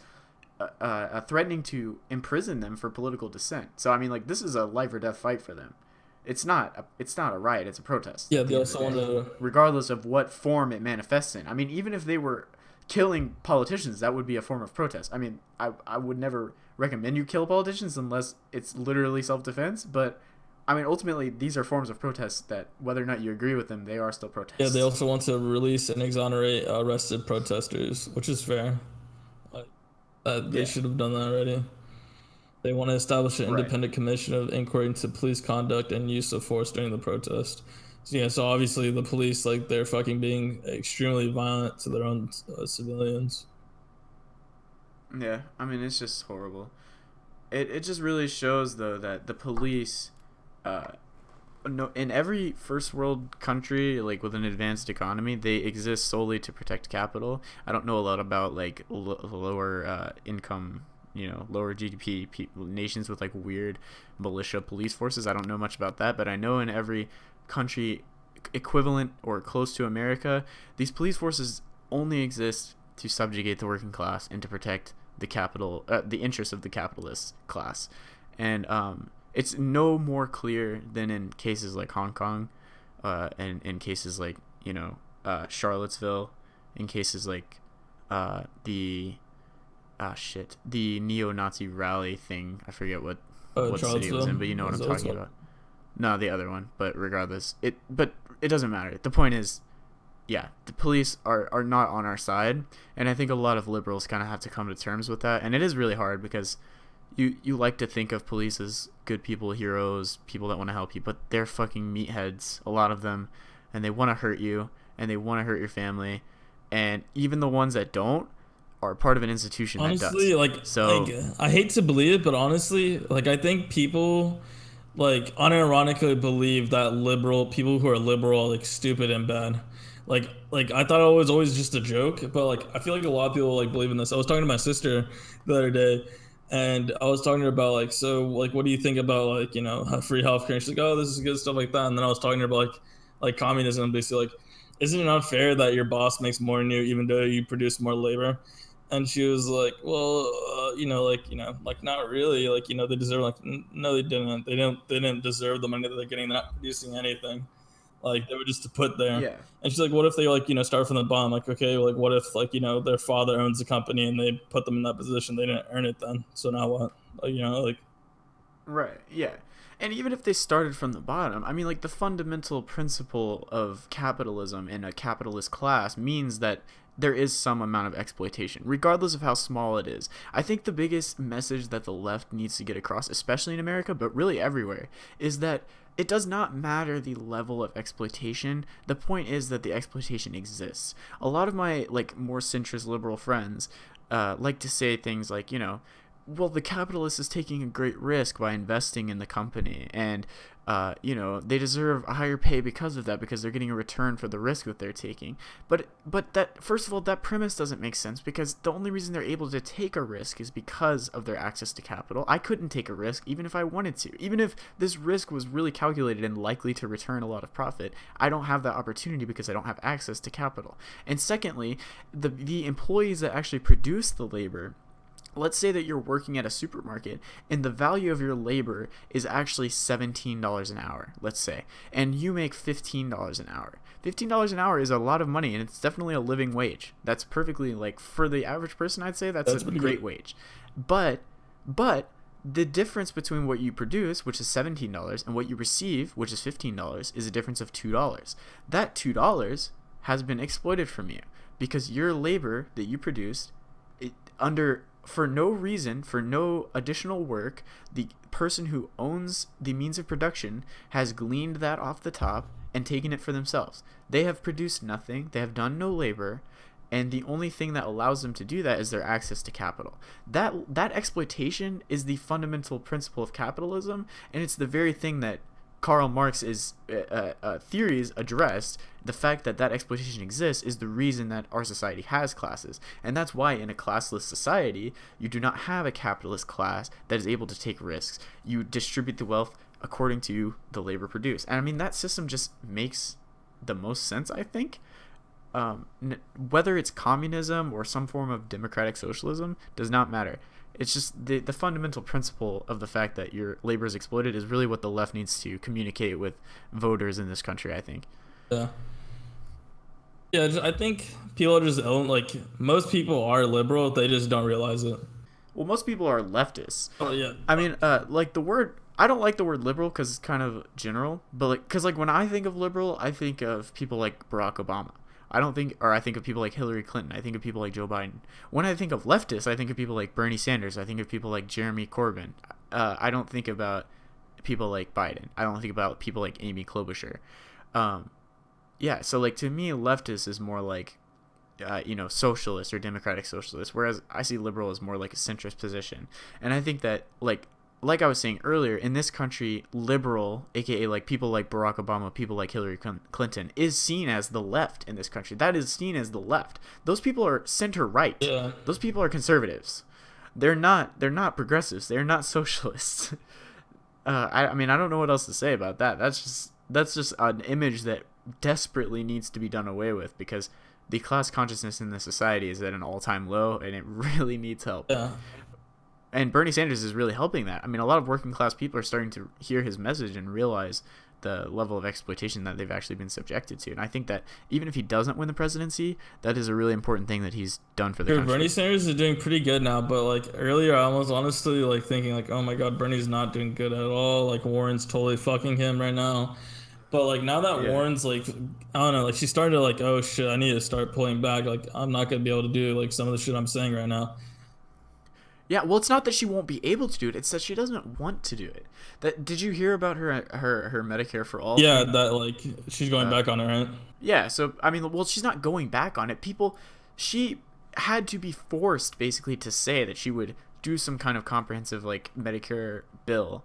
threatening to imprison them for political dissent. So I mean, like this is a life or death fight for them. It's not a riot. It's a protest Yeah, at they the end of the also want day, to. regardless of what form it manifests in. I mean, even if they were killing politicians, that would be a form of protest. I mean, I would never recommend you kill politicians unless it's literally self-defense. But I mean, ultimately, these are forms of protest that, whether or not you agree with them, they are still Yeah, they protests. also want to release and exonerate arrested protesters, which is fair. They Yeah, should have done that already. They want to establish an right. independent commission of inquiry into police conduct and use of force during the protest. So, yeah, so obviously the police, like, they're fucking being extremely violent to their own civilians. Yeah, I mean, it's just horrible. It just really shows though that the police, uh, no, in every first world country like with an advanced economy, they exist solely to protect capital. I don't know a lot about like lower income, lower GDP nations with like weird militia police forces. I don't know much about that, but I know in every country equivalent or close to America, these police forces only exist to subjugate the working class and to protect the interests of the capitalist class. And it's no more clear than in cases like Hong Kong, and in cases like Charlottesville, in cases like the the neo-Nazi rally thing. I forget what city it was in, Charlottesville but you know what is I'm also talking about. No, the other one. But regardless, it doesn't matter. The point is, yeah, the police are not on our side, and I think a lot of liberals kind of have to come to terms with that. And it is really hard because you like to think of police as good people, heroes, people that want to help you, but they're fucking meatheads, a lot of them, and they want to hurt you, and they want to hurt your family, and even the ones that don't are part of an institution that does. honestly, like So I hate to believe it, but honestly, like I think people like unironically believe that liberal people who are liberal are like stupid and bad. Like I thought it was always just a joke, but like I feel like a lot of people like believe in this. I was talking to my sister the other day, and I was talking to her about like, so like what do you think about like free healthcare? And she's like, oh, this is good stuff like that. And then I was talking to her about like communism, basically like, isn't it unfair that your boss makes more than you even though you produce more labor? And she was like, well, like not really, like they deserve, like, no, they didn't deserve the money that they're getting. They're not producing anything, like they were just to put there. yeah, And she's like, what if they like start from the bottom? Like, okay, like what if like their father owns the company and they put them in that position? They didn't earn it then, so now what? Like, like, right, yeah. And even if they started from the bottom, I mean, like the fundamental principle of capitalism in a capitalist class means that there is some amount of exploitation, regardless of how small it is. I think the biggest message that the left needs to get across, especially in America, but really everywhere, is that it does not matter the level of exploitation. The point is that the exploitation exists. A lot of my like more centrist liberal friends like to say things like, well, the capitalist is taking a great risk by investing in the company, and they deserve a higher pay because of that, because they're getting a return for the risk that they're taking. But that, first of all, that premise doesn't make sense, because the only reason they're able to take a risk is because of their access to capital. I couldn't take a risk even if I wanted to. Even if this risk was really calculated and likely to return a lot of profit, I don't have that opportunity because I don't have access to capital. And secondly, the employees that actually produce the labor, let's say that you're working at a supermarket and the value of your labor is actually $17 an hour, let's say, and you make $15 an hour. $15 an hour is a lot of money, and it's definitely a living wage. That's perfectly, like, for the average person, I'd say that's a great wage. But the difference between what you produce, which is $17, and what you receive, which is $15, is a difference of $2. That $2 has been exploited from you because your labor that you produced, for no reason, for no additional work, the person who owns the means of production has gleaned that off the top and taken it for themselves. They have produced nothing, they have done no labor, and the only thing that allows them to do that is their access to capital. That exploitation is the fundamental principle of capitalism, and it's the very thing that Karl Marx's theories addressed. The fact that exploitation exists is the reason that our society has classes, and that's why in a classless society you do not have a capitalist class that is able to take risks. You distribute the wealth according to the labor produced, and I mean that system just makes the most sense, I think. Whether it's communism or some form of democratic socialism does not matter. It's just the fundamental principle of the fact that your labor is exploited is really what the left needs to communicate with voters in this country, I think. Yeah. Yeah, I think people just own, like, most people are liberal, they just don't realize it. Well, most people are leftists. Oh, yeah. I mean, like the word, I don't like the word liberal because it's kind of general, but like, because like when I think of liberal, I think of people like Barack Obama. I think of people like Hillary Clinton. I think of people like Joe Biden. When I think of leftists, I think of people like Bernie Sanders. I think of people like Jeremy Corbyn. I don't think about people like Biden. I don't think about people like Amy Klobuchar. Yeah, so like to me, leftist is more like, socialist or democratic socialist, whereas I see liberal as more like a centrist position. And I think that like I was saying earlier, in this country, liberal, aka like people like Barack Obama, people like Hillary Clinton, is seen as the left in this country. That is seen as the left. Those people are center right. Yeah. Those people are conservatives. They're not progressives. They're not socialists. I mean, I don't know what else to say about that. That's just an image that desperately needs to be done away with, because the class consciousness in the society is at an all-time low, and it really needs help. Yeah. And Bernie Sanders is really helping that. I mean, a lot of working class people are starting to hear his message and realize the level of exploitation that they've actually been subjected to. And I think that even if he doesn't win the presidency, that is a really important thing that he's done for the country. Bernie Sanders is doing pretty good now, but like earlier I was honestly like thinking like, oh my god, Bernie's not doing good at all. Like Warren's totally fucking him right now. But like now that Warren's like, I don't know, like she started like, oh shit, I need to start pulling back. Like I'm not gonna be able to do like some of the shit I'm saying right now. Yeah, well, it's not that she won't be able to do it; it's that she doesn't want to do it. Did you hear about her Medicare for all? Yeah, that like she's going back on it, right? Yeah, so I mean, well, she's not going back on it. She had to be forced basically to say that she would do some kind of comprehensive like Medicare bill.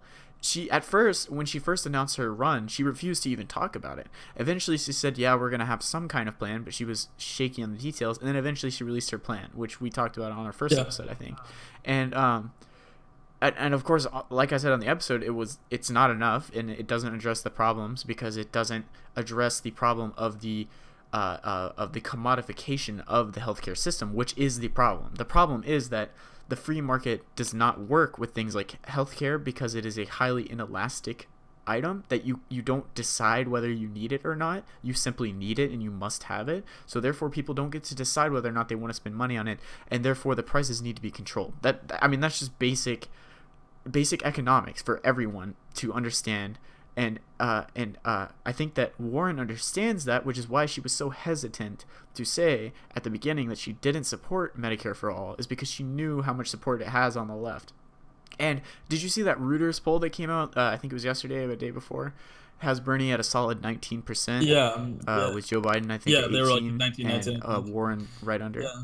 At first, when she first announced her run, she refused to even talk about it. Eventually, she said, yeah, we're going to have some kind of plan, but she was shaky on the details. And then eventually she released her plan, which we talked about on our first episode, I think. And of course, like I said on the episode, it's not enough, and it doesn't address the problems because it doesn't address the problem of the commodification of the healthcare system, which is the problem. The problem is that the free market does not work with things like healthcare because it is a highly inelastic item that you don't decide whether you need it or not. You simply need it and you must have it. So therefore people don't get to decide whether or not they want to spend money on it, and therefore the prices need to be controlled. That's just basic economics for everyone to understand I think that Warren understands that, which is why she was so hesitant to say at the beginning that she didn't support Medicare for all, is because she knew how much support it has on the left. And did you see that Reuters poll that came out? I think it was yesterday or the day before. Has Bernie at a solid 19%, Yeah, yeah, with Joe Biden I think yeah. at They were like 18, 19, and 19, I think. Warren right under. Yeah,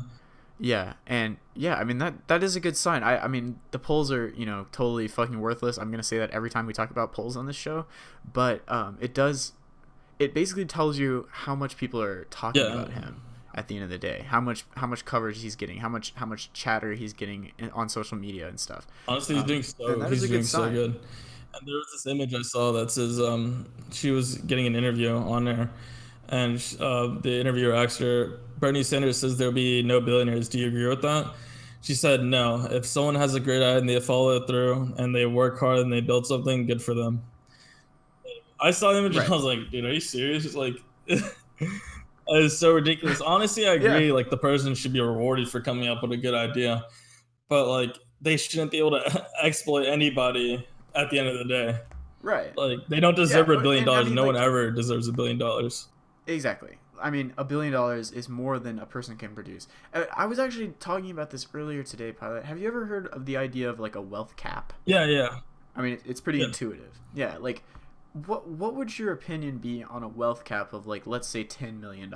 Yeah, and yeah, I mean that is a good sign. I mean the polls are, totally fucking worthless. I'm gonna say that every time we talk about polls on this show, but it basically tells you how much people are talking yeah. about him at the end of the day. How much coverage he's getting, how much chatter he's getting on social media and stuff. Honestly, And that is he's a good doing so sign. good. And there was this image I saw that says she was getting an interview on there, and the interviewer asked her, Bernie Sanders says there'll be no billionaires. Do you agree with that? She said no. If someone has a great idea and they follow it through and they work hard and they build something, good for them. I saw the image and I Right. was like, dude, are you serious? It's like, it's so ridiculous. Honestly, I Yeah. agree. Like the person should be rewarded for coming up with a good idea, but like they shouldn't be able to exploit anybody at the end of the day. Right. Like they don't Yeah. deserve a billion And I dollars. mean, No one like, ever deserves $1 billion. exactly. I mean, $1 billion is more than a person can produce. I was actually talking about this earlier today, Pilot. Have you ever heard of the idea of like a wealth cap? Yeah, yeah, I mean, it's pretty yeah. intuitive. Yeah, like what would your opinion be on a wealth cap of, like, let's say $10 million?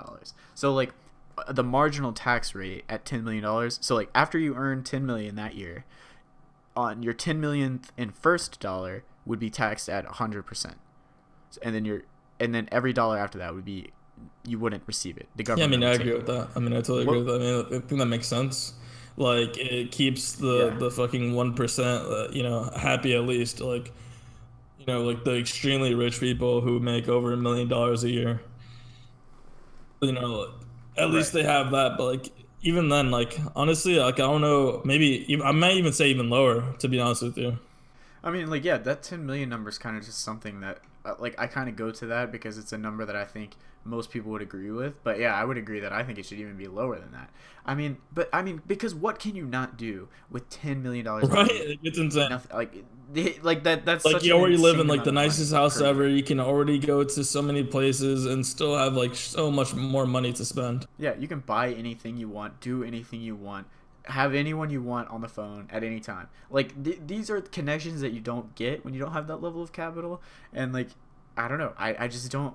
So like the marginal tax rate at $10 million. So like after you earn 10 million that year, on your 10 millionth and first dollar would be taxed at 100%. And then every dollar after that would be, you wouldn't receive it. The Yeah, I government mean, I would agree take with it. that. I mean, I totally agree What? with that. I mean, I think that makes sense. Like, it keeps Yeah. the fucking 1%, happy at least. Like, like the extremely rich people who make over $1 million a year. You know, at least Right. they have that. But like, even then, like, honestly, like, I don't know. Maybe I might even say even lower. To be honest with you. I mean, like, yeah, that 10 million number is kind of just something that, like, I kind of go to that because it's a number that I think most people would agree with. But yeah, I would agree that I think it should even be lower than that. I mean, because what can you not do with $10 million a Right? year? It's insane. Nothing. Like that. That's Like such you an already live in insane like the amount of nicest money house per ever. year. You can already go to so many places and still have like so much more money to spend. Yeah, you can buy anything you want, do anything you want, have anyone you want on the phone at any time. Like these are connections that you don't get when you don't have that level of capital. And like, I don't know. I just don't.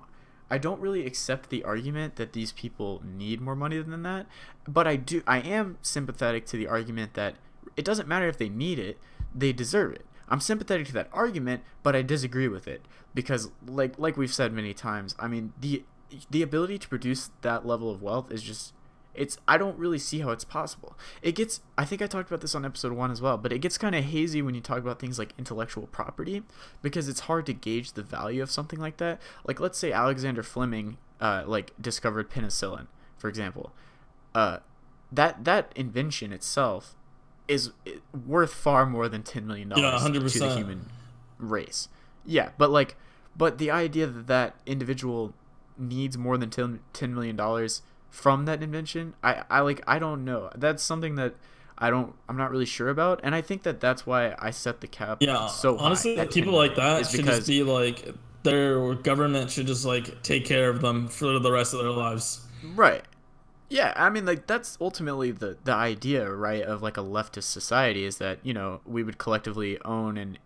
I don't really accept the argument that these people need more money than that. But I do. I am sympathetic to the argument that it doesn't matter if they need it; they deserve it. I'm sympathetic to that argument, but I disagree with it because, like we've said many times, I mean the ability to produce that level of wealth is just, it's, I don't really see how it's possible. It gets, I think I talked about this on episode 1 as well, but it gets kind of hazy when you talk about things like intellectual property because it's hard to gauge the value of something like that. Like let's say Alexander Fleming like discovered penicillin, for example. That invention itself is worth far more than Yeah, $10 million to the 100%. human race. Yeah, but the idea that that individual needs more than $10 million from that invention, I don't know. That's something that I'm not really sure about, and I think that that's why I set the cap Yeah, so high honestly, at 10 people like million that is should just because, be like their government should just like take care of them for the rest of their lives. right. Yeah, I mean, like, that's ultimately the idea, right, of like a leftist society, is that, we would collectively own and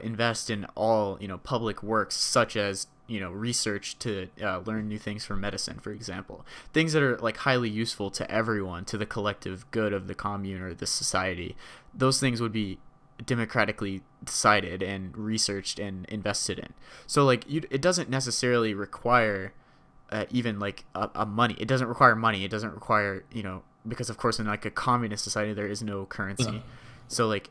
invest in all, public works such as, research to learn new things for medicine, for example, things that are like highly useful to everyone, to the collective good of the commune or the society. Those things would be democratically decided and researched and invested in. So like it doesn't necessarily require even like a money. It doesn't require money. It doesn't require, because of course in like a communist society there is no Yeah. currency. So like,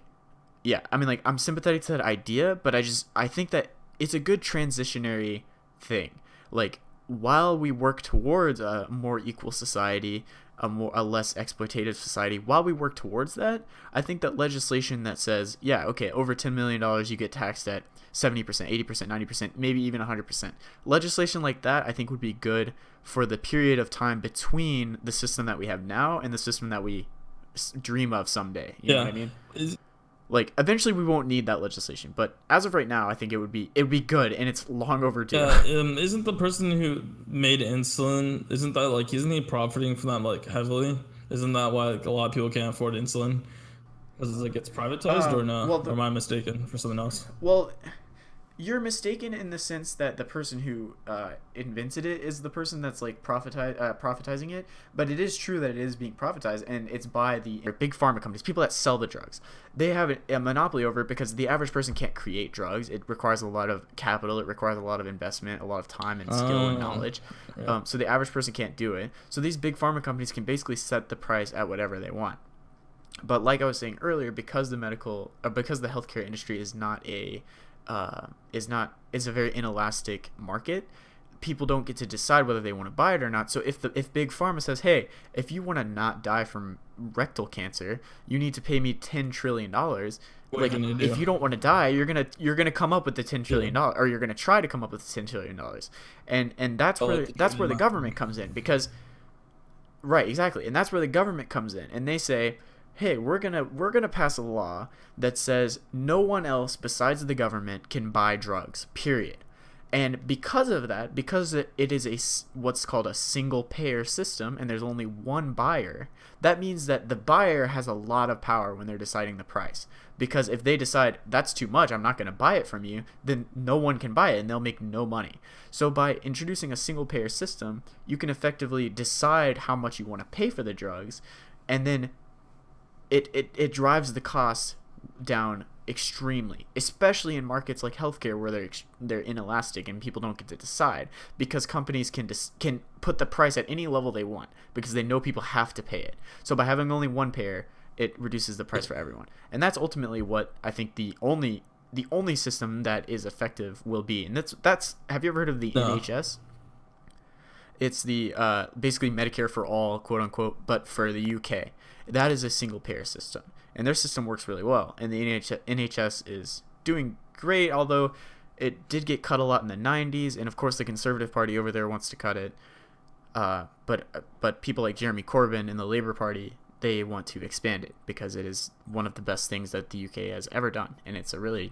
yeah, I mean, like, I'm sympathetic to that idea, but I think that it's a good transitionary thing. Like, while we work towards a more equal society, a less exploitative society, while we work towards that, I think that legislation that says, yeah, okay, over $10 million you get taxed at 70%, 80%, 90%, maybe even 100%. Legislation like that I think would be good for the period of time between the system that we have now and the system that we dream of someday. You know what Yeah. I mean? Is- Like eventually we won't need that legislation, but as of right now, I think it would be good, and it's long overdue. Yeah, isn't the person who made insulin, isn't that like, isn't he profiting from that like heavily? Isn't that why like a lot of people can't afford insulin? Because it's like it's privatized or no? Well, Or am I mistaken for something else? well, you're mistaken in the sense that the person who invented it is the person that's like profitizing it. But it is true that it is being profitized, and it's by the big pharma companies, people that sell the drugs. They have a monopoly over it because the average person can't create drugs. It requires a lot of capital. It requires a lot of investment, a lot of time and skill and Oh, knowledge. yeah. So the average person can't do it. So these big pharma companies can basically set the price at whatever they want. But like I was saying earlier, because because the healthcare industry is a very inelastic market, people don't get to decide whether they want to buy it or not. So if big pharma says, hey, if you want to not die from rectal cancer, you need to pay me $10 trillion. What are Like, you gonna if do? you don't want to die, you're gonna come up with the ten Yeah. trillion dollars, or you're gonna try to come up with the $10 trillion, and that's I like where to that's dream where the my government comes in. Because right, exactly. And that's where the government comes in, and they say, "Hey, we're going to pass a law that says no one else besides the government can buy drugs." Period. And because of that, because it is what's called a single payer system, and there's only one buyer, that means that the buyer has a lot of power when they're deciding the price. Because if they decide that's too much, I'm not going to buy it from you, then no one can buy it and they'll make no money. So by introducing a single payer system, you can effectively decide how much you want to pay for the drugs, and then it drives the cost down extremely, especially in markets like healthcare where they're inelastic and people don't get to decide, because companies can put the price at any level they want because they know people have to pay it. So by having only one payer, it reduces the price for everyone, and that's ultimately what I think the only system that is effective will be. And that's have you ever heard of the No. NHS? It's the basically Medicare for all, quote unquote, but for the UK. That is a single payer system, and their system works really well. And the NHS is doing great, although it did get cut a lot in the 90s, and of course the Conservative Party over there wants to cut it. But people like Jeremy Corbyn in the Labour Party, they want to expand it because it is one of the best things that the UK has ever done, and it's a really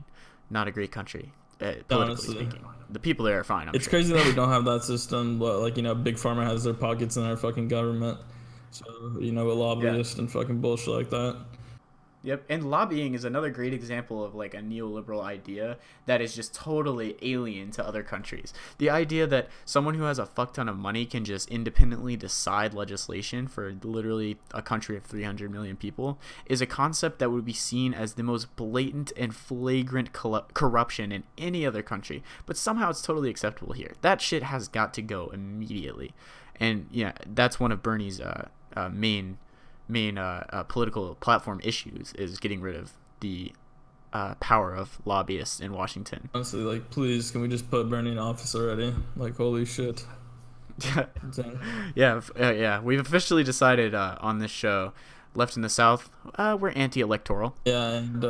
not a great country, politically Honestly. speaking. The people there are fine, I'm It's sure. crazy that we don't have that system, but like, Big Pharma has their pockets in our fucking government. So, a Yeah. lobbyist and fucking bullshit like that. Yep, and lobbying is another great example of like a neoliberal idea that is just totally alien to other countries. The idea that someone who has a fuck ton of money can just independently decide legislation for literally a country of 300 million people is a concept that would be seen as the most blatant and flagrant corruption in any other country, but somehow it's totally acceptable here. That shit has got to go immediately. And yeah, that's one of Bernie's main political platform issues, is getting rid of the power of lobbyists in Washington. Honestly, like, please, can we just put Bernie in office already? Like, holy shit. Insane. Yeah. We've officially decided on this show, Left in the South, we're anti-electoral. Yeah, and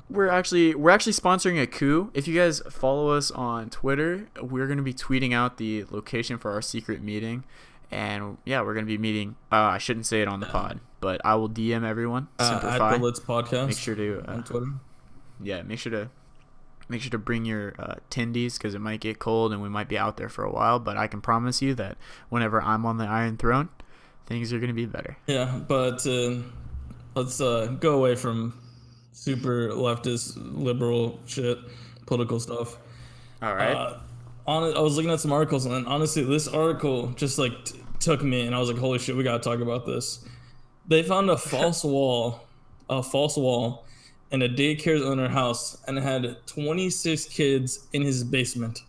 We're actually sponsoring a coup. If you guys follow us on Twitter, we're gonna be tweeting out the location for our secret meeting, and yeah, we're gonna be meeting. I shouldn't say it on the pod, but I will DM everyone. at Simplify. the Litz podcast Make sure to on Twitter. yeah, make sure to bring your tendies, because it might get cold and we might be out there for a while. But I can promise you that whenever I'm on the Iron Throne, things are gonna be better. Yeah, but let's go away from super leftist liberal shit, political stuff. All right. Uh, I was looking at some articles, and honestly, this article just like took me, and I was like, "Holy shit, we gotta talk about this." They found a false wall, in a daycare's owner house, and it had 26 kids in his basement.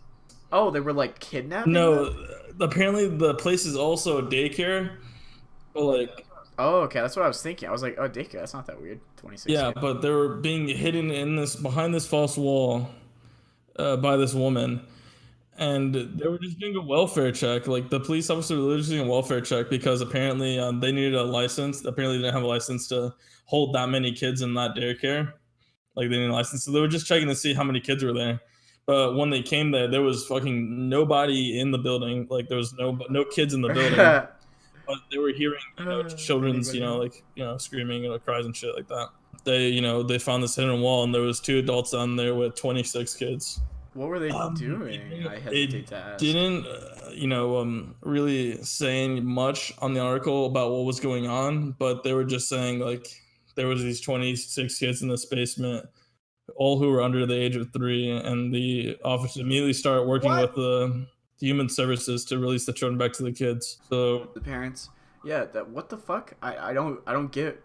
Oh, they were like kidnapping No, them? apparently the place is also a daycare, but like, Oh, okay, that's what I was thinking. I was like, oh, daycare, that's not that weird. 26 yeah, kids. but they were being hidden in this behind this false wall, by this woman. And they were just doing a welfare check. Like the police officer was literally doing a welfare check because apparently they needed a license. Apparently, they didn't have a license to hold that many kids in that daycare. Like they needed a license, so they were just checking to see how many kids were there. But when they came there was fucking nobody in the building. Like there was no kids in the building. But they were hearing, children's, Anybody home? like, screaming and cries and shit like that. they found this hidden wall, and there was two adults on there with 26 kids. What were they It doing? didn't, I hesitate it to ask. didn't really saying much on the article about what was going on, but they were just saying like there was these 26 kids in this basement, all who were under the age of 3, and the officers immediately started working What? with the human services to release the children back to the kids. So The parents. Yeah, that what the fuck? I don't get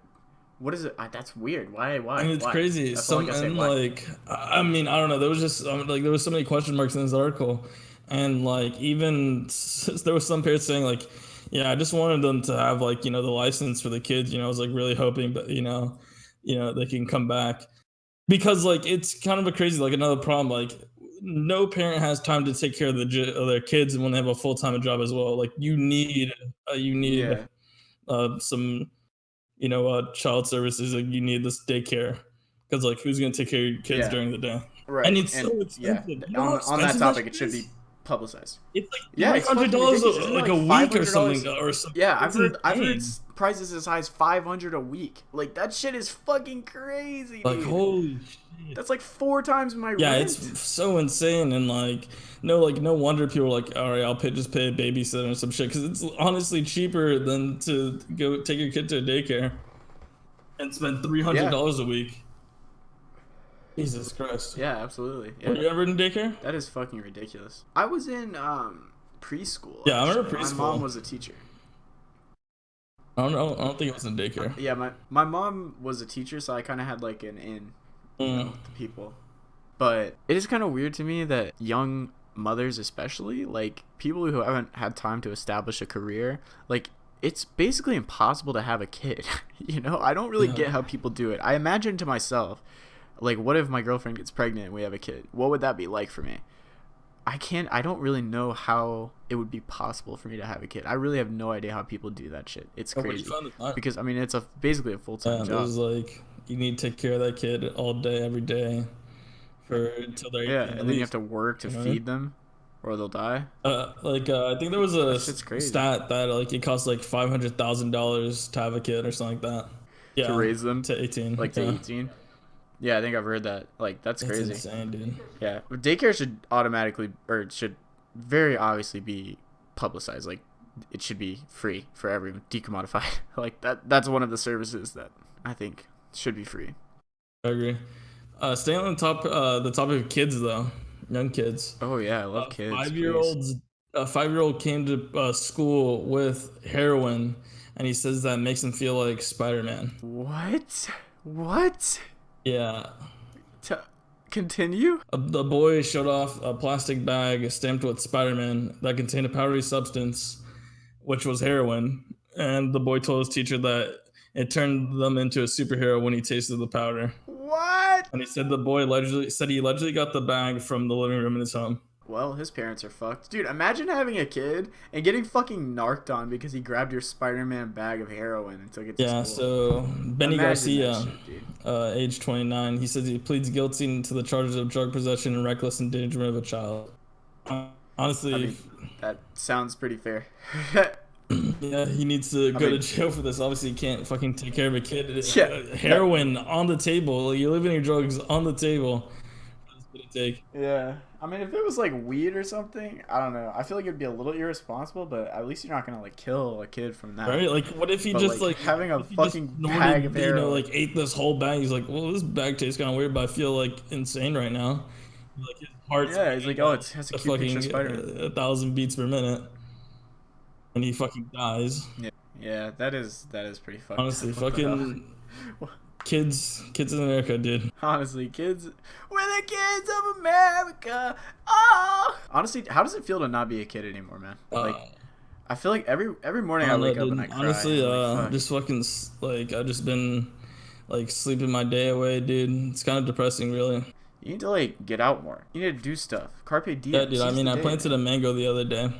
what is it? That's weird. Why I mean, it's why? crazy. That's all I Some gotta say. and Why? like I mean, I don't know. There was just like there was so many question marks in this article, and like even there was some parents saying like, yeah, I just wanted them to have like the license for the kids. I was like really hoping, but they can come back because like it's kind of a crazy like another problem like. No parent has time to take care of of their kids when they have a full time job as well. Like you need Yeah. some child services, like you need this daycare because like who's gonna take care of your kids Yeah. during the day? And Right. it's And so yeah, expensive. You know how on that expensive that topic, it shit should is? be publicized. It's like Yeah, three it's hundred fucking dollars ridiculous. Isn't it like a like five week or hundred something dollars? or something. Yeah, It's I've heard insane. prices as high as 500 a week. Like that shit is fucking crazy, Like dude. holy shit. That's like 4 times my Yeah, it's rent. so insane, and no wonder people are like, all right, just pay a babysitter or some shit because it's honestly cheaper than to go take your kid to a daycare and spend three hundred Yeah. dollars a week. Jesus Christ. Yeah, absolutely. Were Yeah. you ever in daycare? That is fucking ridiculous. I was in preschool Yeah, I remember actually. My mom preschool. was a teacher. I don't know. I don't think it was in daycare. Yeah, my mom was a teacher, so I kind of had like an in, Mm. with the people. But it is kind of weird to me that young mothers, especially like people who haven't had time to establish a career, like it's basically impossible to have a kid. I don't really Yeah. get how people do it. I imagine to myself, like, what if my girlfriend gets pregnant and we have a kid? What would that be like for me? I don't really know how it would be possible for me to have a kid. I really have no idea how people do that shit. It's Oh, but you crazy. found the time. Because I mean, it's basically a full-time Yeah, job. there's like you need to take care of that kid all day, every day, for until they're Yeah, 18 and at then you have least. to work to You know what I mean? feed them or they'll die. I think there was a That shit's crazy. stat that like it costs like $500,000 to have a kid or something like that. To Yeah, raise them to 18. like to Yeah, 18. Yeah, I think I've heard that. Like that's it's crazy. insane, dude. Yeah, but daycare should automatically or should very obviously be publicized. Like it should be free for everyone, decommodified. Like that's one of the services that I think should be free. I agree. Staying on the topic of kids though, young kids. Oh yeah, I love Uh, kids. five year Please. olds. A 5-year-old came to school with heroin, and he says that makes him feel like Spider-Man. What? What? Yeah. T- Continue? The boy showed off a plastic bag stamped with Spider-Man that contained a powdery substance, which was heroin. And the boy told his teacher that it turned them into a superhero when he tasted the powder. What? And he said the boy allegedly got the bag from the living room in his home. Well, his parents are fucked. Dude, imagine having a kid and getting fucking narked on because he grabbed your Spider-Man bag of heroin and took it to Yeah, school. so Benny Imagine Garcia, that shit, dude. age 29, he says he pleads guilty to the charges of drug possession and reckless endangerment of a child. Honestly, I mean, that sounds pretty fair. yeah, he needs to go mean- to jail for this. Obviously, he can't fucking take care of a kid. Yeah. Heroin on the table. Like, you're leaving your drugs on the table. What's it gonna take? Yeah. I mean, if it was like weed or something, I don't know. I feel like it'd be a little irresponsible, but at least you're not gonna like kill a kid from that. Right? Like, what if he But, just like, having a if he just fucking snorted, bag of heroin. like ate this whole bag? He's like, well, this bag tastes kind of weird, but I feel like insane right now. Like his heart's Yeah, he's like, beating oh, at it has a a cute picture of fucking Spider-Man. 1,000 beats per minute, and he fucking dies. Yeah, that is pretty fucked Honestly, up. fucking kids in America, dude. Honestly, kids, we're the kids of America. Oh. Honestly, how does it feel to not be a kid anymore, man? Like, I feel like every morning I don't know, wake up dude. and I cry. Honestly, and I'm like, fuck. just fucking I just been like sleeping my day away, dude. It's kind of depressing, really. You need to like get out more. You need to do stuff. Carpe diem. Yeah, dude. I seize mean, the I day, planted man. a mango the other day.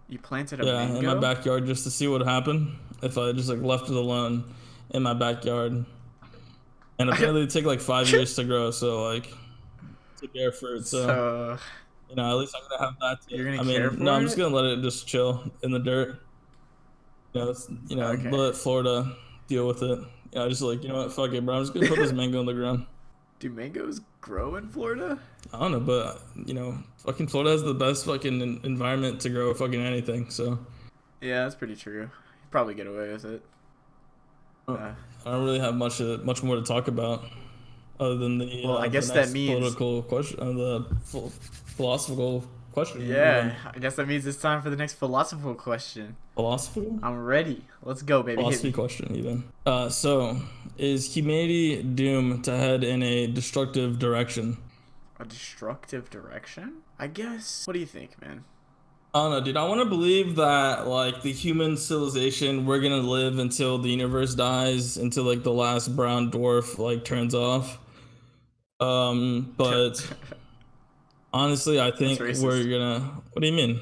You planted a Yeah, mango. in my backyard just to see what happened if I just like left it alone in my backyard. And apparently it take like 5 years to grow, so like to bear fruit. So at least I'm gonna have that. You're gonna I mean, care for no, I'm just it? gonna let it just chill in the dirt. Okay. Let Florida deal with it. Yeah, just like, you know what, fuck it, bro. I'm just gonna put this mango on the ground. Do mangoes grow in Florida? I don't know, but fucking Florida has the best fucking environment to grow fucking anything. So Yeah, that's pretty true. You probably get away with it. I Uh, don't really have much more to talk about other than well, I the guess that next means political question, philosophical question. yeah. Even I guess that means it's time for the next philosophical question. philosophy, I'm ready. Let's go, baby. Hit philosophy me. question. Even so, is humanity doomed to head in a destructive direction? A destructive direction? I guess. What do you think, man? I don't know, dude. I want to believe that like the human civilization, we're gonna live until the universe dies, until like the last brown dwarf like turns off. But honestly, I That's think we're racist. gonna. What do you mean?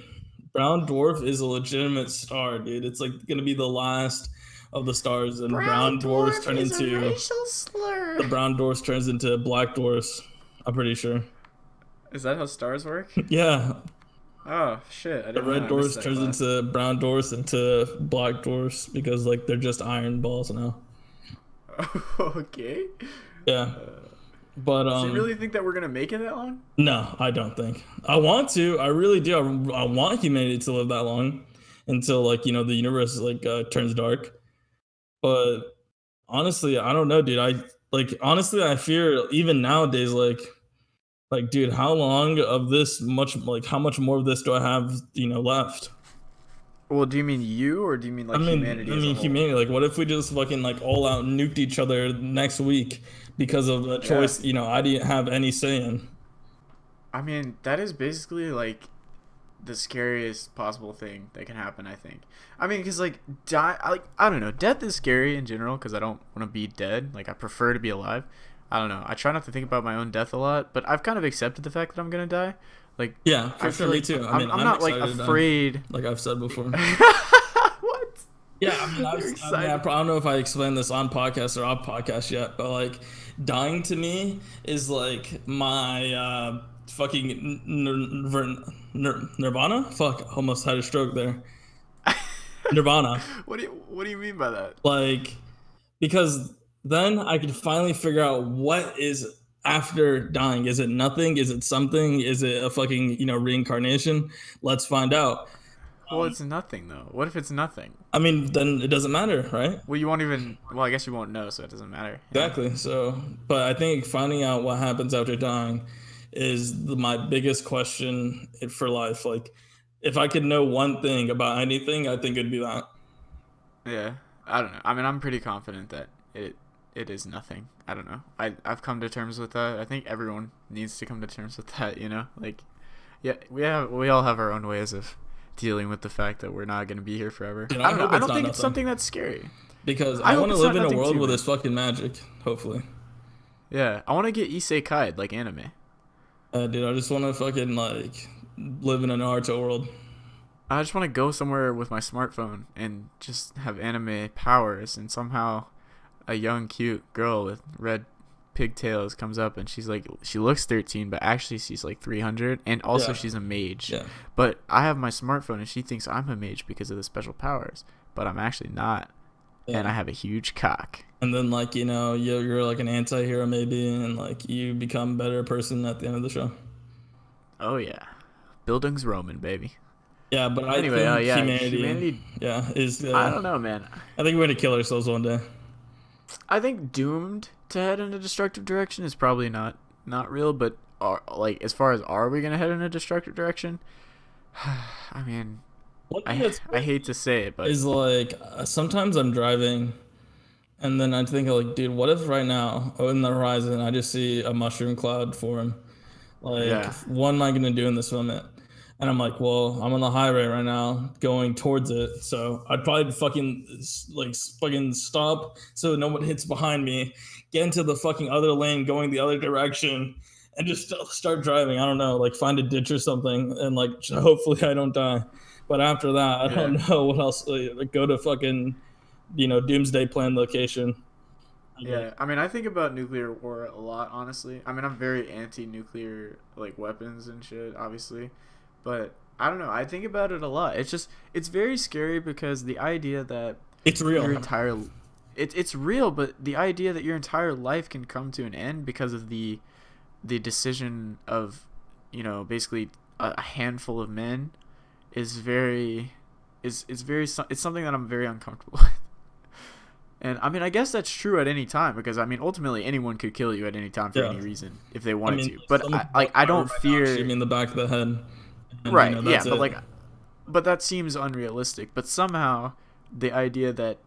Brown dwarf is a legitimate star, dude. It's like gonna be the last of the stars, and Brown brown dwarfs dwarf turn is a into racial slur. the brown dwarfs turns into black dwarfs. I'm pretty sure. Is that how stars work? Yeah, Oh shit! I the didn't know. red I missed dwarfs that turns class. into brown dwarfs into black dwarfs because like they're just iron balls now. Okay. Yeah, but So you really think that we're gonna make it that long? no, I don't think. I want to. I really do. I want humanity to live that long until like the universe like turns dark. But honestly, I don't know, dude. Honestly, I fear even nowadays, dude, how long of this much like how much more of this do I have, left? Well, do you mean you, or do you mean I like mean, humanity as a whole? humanity. Like, what if we just fucking like all out nuked each other next week because of a Yeah. choice, I didn't have any say in? I mean, that is basically like the scariest possible thing that can happen. I think. I mean, because like I don't know. Death is scary in general because I don't want to be dead. Like I prefer to be alive. I don't know. I try not to think about my own death a lot, but I've kind of accepted the fact that I'm gonna die. Like Yeah, I for sure, feel me like too. I I'm mean, I'm I'm not like excited to die, afraid. like I've said before. What? Yeah, I mean, You're I excited. don't know if I explained this on podcast or off podcast yet, but like, dying to me is like my fucking nirvana. Fuck, almost had a stroke there. Nirvana, What do you mean by that? like, because then I can finally figure out what is after dying. Is it nothing? Is it something? Is it a fucking reincarnation? Let's find out. Well, it's nothing though. What if it's nothing? I mean, then it doesn't matter, right? Well, you won't even. Well, I guess you won't know, so it doesn't matter. Yeah. Exactly. So, but I think finding out what happens after dying is my biggest question for life. Like, if I could know one thing about anything, I think it'd be that. Yeah. I don't know. I mean, I'm pretty confident that it is nothing. I don't know. I've come to terms with that. I think everyone needs to come to terms with that. Like, yeah, we all have our own ways of dealing with the fact that we're not gonna be here forever. Dude, I I don't know. hope I it's don't not think it's nothing something that's scary. because I I hope want to it's live not in a nothing world too, where man. there's fucking magic. Hopefully, Yeah, I want to get isekai like anime. dude. I just want to fucking like live in an Naruto world. I just want to go somewhere with my smartphone and just have anime powers, and somehow a young, cute girl with red pigtails comes up and she looks 13, but actually she's like 300, and also Yeah, she's a mage. yeah, But I have my smartphone and she thinks I'm a mage because of the special powers, but I'm actually not, and I yeah. have a huge cock. And then like you're like an anti-hero maybe, and like you become a better person at the end of the show. Oh yeah, Bildungsroman, baby. Yeah, but I Anyway, think yeah, humanity, humanity. yeah, is. I don't know, man. I think we're gonna kill ourselves one day. I think doomed to head in a destructive direction is probably not real, but like as far as are we gonna head in a destructive direction? I mean, One thing I that's I hate to say it, but is like sometimes I'm driving, and then I think like, dude, what if right now in the horizon I just see a mushroom cloud form? Like, yeah, what am I gonna do in this moment? And I'm like, well, I'm on the highway right now, going towards it. So I'd probably fucking stop so no one hits behind me, get into the fucking other lane, going the other direction, and just start driving. I don't know, like find a ditch or something, and like hopefully I don't die. But after that, I yeah, don't know what else. Like, go to fucking doomsday plan location. I guess. yeah. I mean, I think about nuclear war a lot, honestly. I mean, I'm very anti-nuclear like weapons and shit, obviously, but I don't know. I think about it a lot. It's very scary because the idea that It's your real. entire it's real, but the idea that your entire life can come to an end because of the decision of, basically a handful of men is very is very it's something that I'm very uncomfortable with. And I mean, I guess that's true at any time, because I mean, ultimately anyone could kill you at any time for Yeah. any reason if they I wanted mean, to. But someone I right don't now shoot fear. me in the back of the head, and Right, yeah, that's but it. that seems unrealistic. But somehow the idea that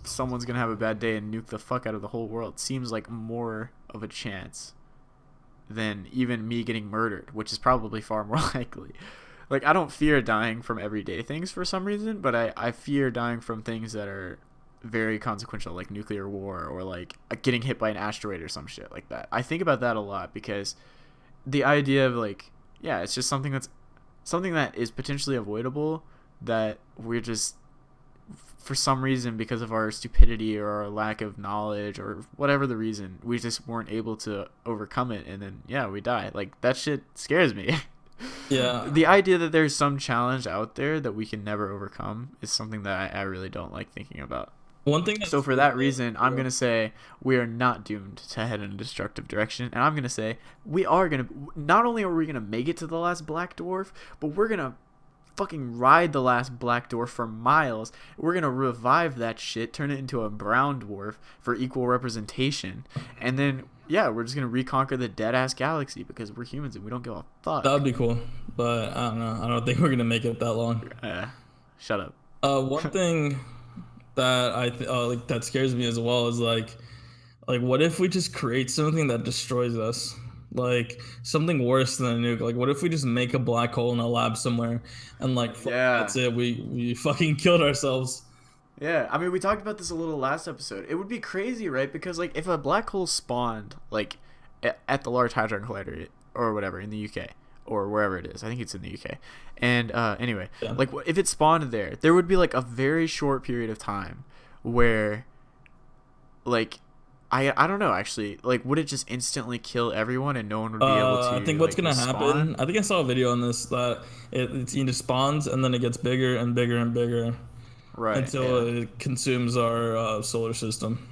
someone's gonna have a bad day and nuke the fuck out of the whole world seems like more of a chance than even me getting murdered, which is probably far more likely. Like, I don't fear dying from everyday things for some reason, but I fear dying from things that are very consequential, like nuclear war, or like getting hit by an asteroid or some shit like that. I think about that a lot, because the idea of, like, yeah, it's just something that is potentially avoidable, that we're just, for some reason, because of our stupidity or our lack of knowledge or whatever the reason, we just weren't able to overcome it, and then yeah, we die. Like, that shit scares me. Yeah. The idea that there's some challenge out there that we can never overcome is something that I really don't like thinking about. One thing So that's for that reason, I'm going to say we are not doomed to head in a destructive direction. And I'm going to say we are going to, not only are we going to make it to the last black dwarf, but we're going to fucking ride the last black dwarf for miles. We're going to revive that shit, turn it into a brown dwarf for equal representation. And then, yeah, we're just going to reconquer the dead ass galaxy, because we're humans and we don't give a that would fuck. be cool, but I don't know. I don't think we're gonna make it that long. Uh, Shut up. One thing that like that scares me as well is like what if we just create something that destroys us, like something worse than a nuke? Like what if we just make a black hole in a lab somewhere, and like fuck, Yeah. that's it. We fucking killed ourselves. Yeah, I mean, we talked about this a little last episode. It would be crazy, right? Because, like, if a black hole spawned, like, at the Large Hadron Collider or whatever in the UK, or wherever it is, I think it's in the UK. And anyway, Yeah. like, if it spawned there would be like a very short period of time where, like, I don't know, actually, like, would it just instantly kill everyone and no one would be able I to, think what's like, gonna happen. respawn? I think I saw a video on this that it just spawns and then it gets bigger and bigger and bigger Right. until Yeah. it consumes our solar system.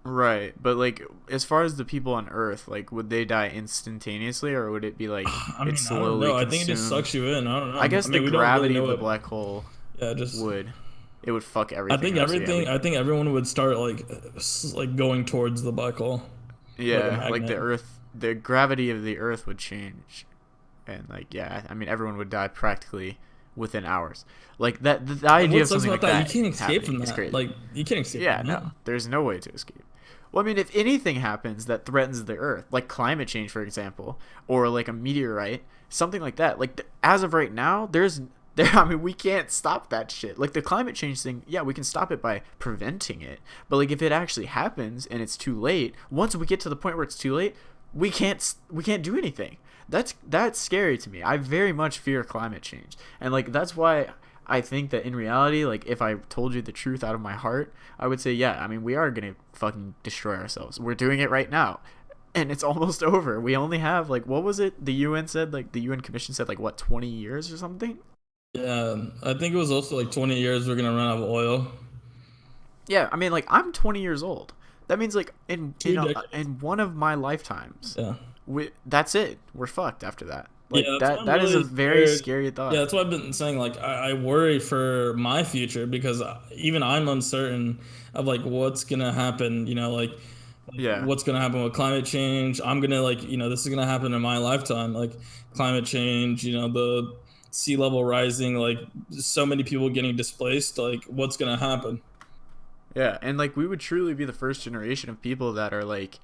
Right, but like, as far as the people on Earth, like, would they die instantaneously, or would it be like I it mean, I don't slowly know. I think it just consumed? sucks you in. I don't I know. guess I the mean, we don't really gravity know of the what. black hole Yeah, just would it would fuck I everything think up. So yeah, everything. I think everyone would start like like going towards the black hole, like a like the magnet. Earth, the gravity of the Earth would change, and like, yeah, I mean, everyone would die practically within hours. Like that, the And idea what of sucks something about like that, you that can't escape happening from is that. crazy. Like you can't escape Yeah, from that. no, there's no way to escape. Well, I mean, if anything happens that threatens the Earth, like climate change, for example, or like a meteorite, something like that, like, as of right now, I mean, we can't stop that shit. Like, the climate change thing, yeah, we can stop it by preventing it. But like, if it actually happens and it's too late, once we get to the point where it's too late, we can't do anything. That's scary to me. I very much fear climate change, and like, that's why I think that in reality, like, if I told you the truth out of my heart, I would say, yeah, I mean, we are gonna fucking destroy ourselves. We're doing it right now, and it's almost over. We only have, like, what was it? The UN said, like, the UN Commission said, like, what, 20 years or something? Yeah, I think it was also like 20 years we're gonna run out of oil. Yeah, I mean, like, I'm 20 years old. That means, like, in Two decades. in one of my lifetimes, Yeah. that's it. We're fucked after that. Yeah, Like, that's why I'm that is a really very scared. scary Yeah, thought. that's why I've been saying like I worry for my future because even I'm uncertain of like what's gonna happen. Like Yeah. what's gonna happen with climate change. I'm gonna like this is gonna happen in my lifetime. Like climate change. The sea level rising. Like so many people getting displaced. Like what's gonna happen? Yeah, and like, we would truly be the first generation of people that are like,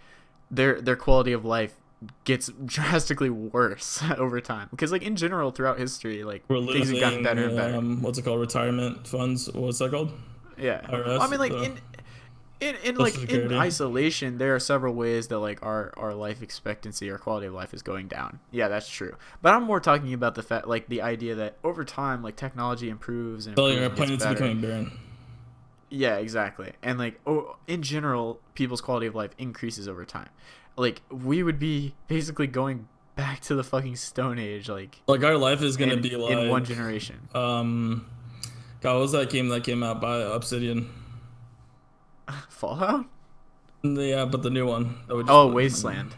their quality of life gets drastically worse over time, because like, in general throughout history, like, We're things have gotten better and losing better. what's it called? Retirement funds. What's that called? Yeah. Well, I IRS. mean, like, in Social like, in Security. isolation, there are several ways that, like, our life expectancy, our quality of life, is going down. Yeah, that's true. But I'm more talking about the fact, like, the idea that over time, like, technology improves and Building improves our and gets planet's better. becoming barren. Yeah, exactly. And like, in general, people's quality of life increases over time. Like, we would be basically going back to the fucking Stone Age, like, Like our life is gonna be in one like generation. um God, what was that game that came out by Obsidian? Fallout? Yeah, but the new one that we just Oh, played. Wasteland.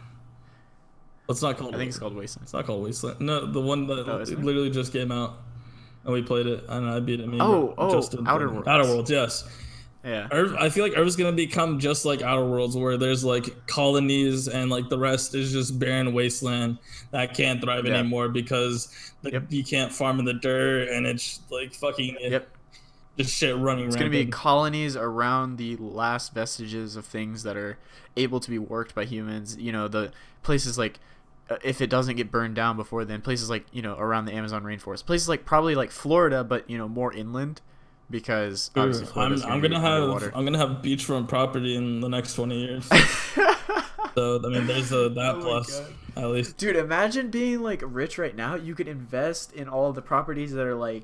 It's not called. I think it's called Wasteland. It's not called Wasteland. No, the one that Oh, isn't it? literally just came out, and we played it, and I beat it. Me, and Oh, Justin. Outer Outer Worlds. Worlds, yes. Yeah. I feel like Earth's gonna become just like Outer Worlds, where there's like colonies and like the rest is just barren wasteland that can't thrive Yeah. anymore because Yep. you can't farm in the dirt and it's like fucking Yep. just shit running It's going to be rampant. colonies around the last vestiges of things that are able to be worked by humans. You know, the places like, if it doesn't get burned down before then, places like, you know, around the Amazon rainforest. Places like probably like Florida, but, you know, more inland because obviously Florida's I'm going to be gonna have underwater. beachfront property in the next 20 years. So I mean, there's that Oh my plus God. at least. Dude, imagine being like rich right now. You could invest in all of the properties that are like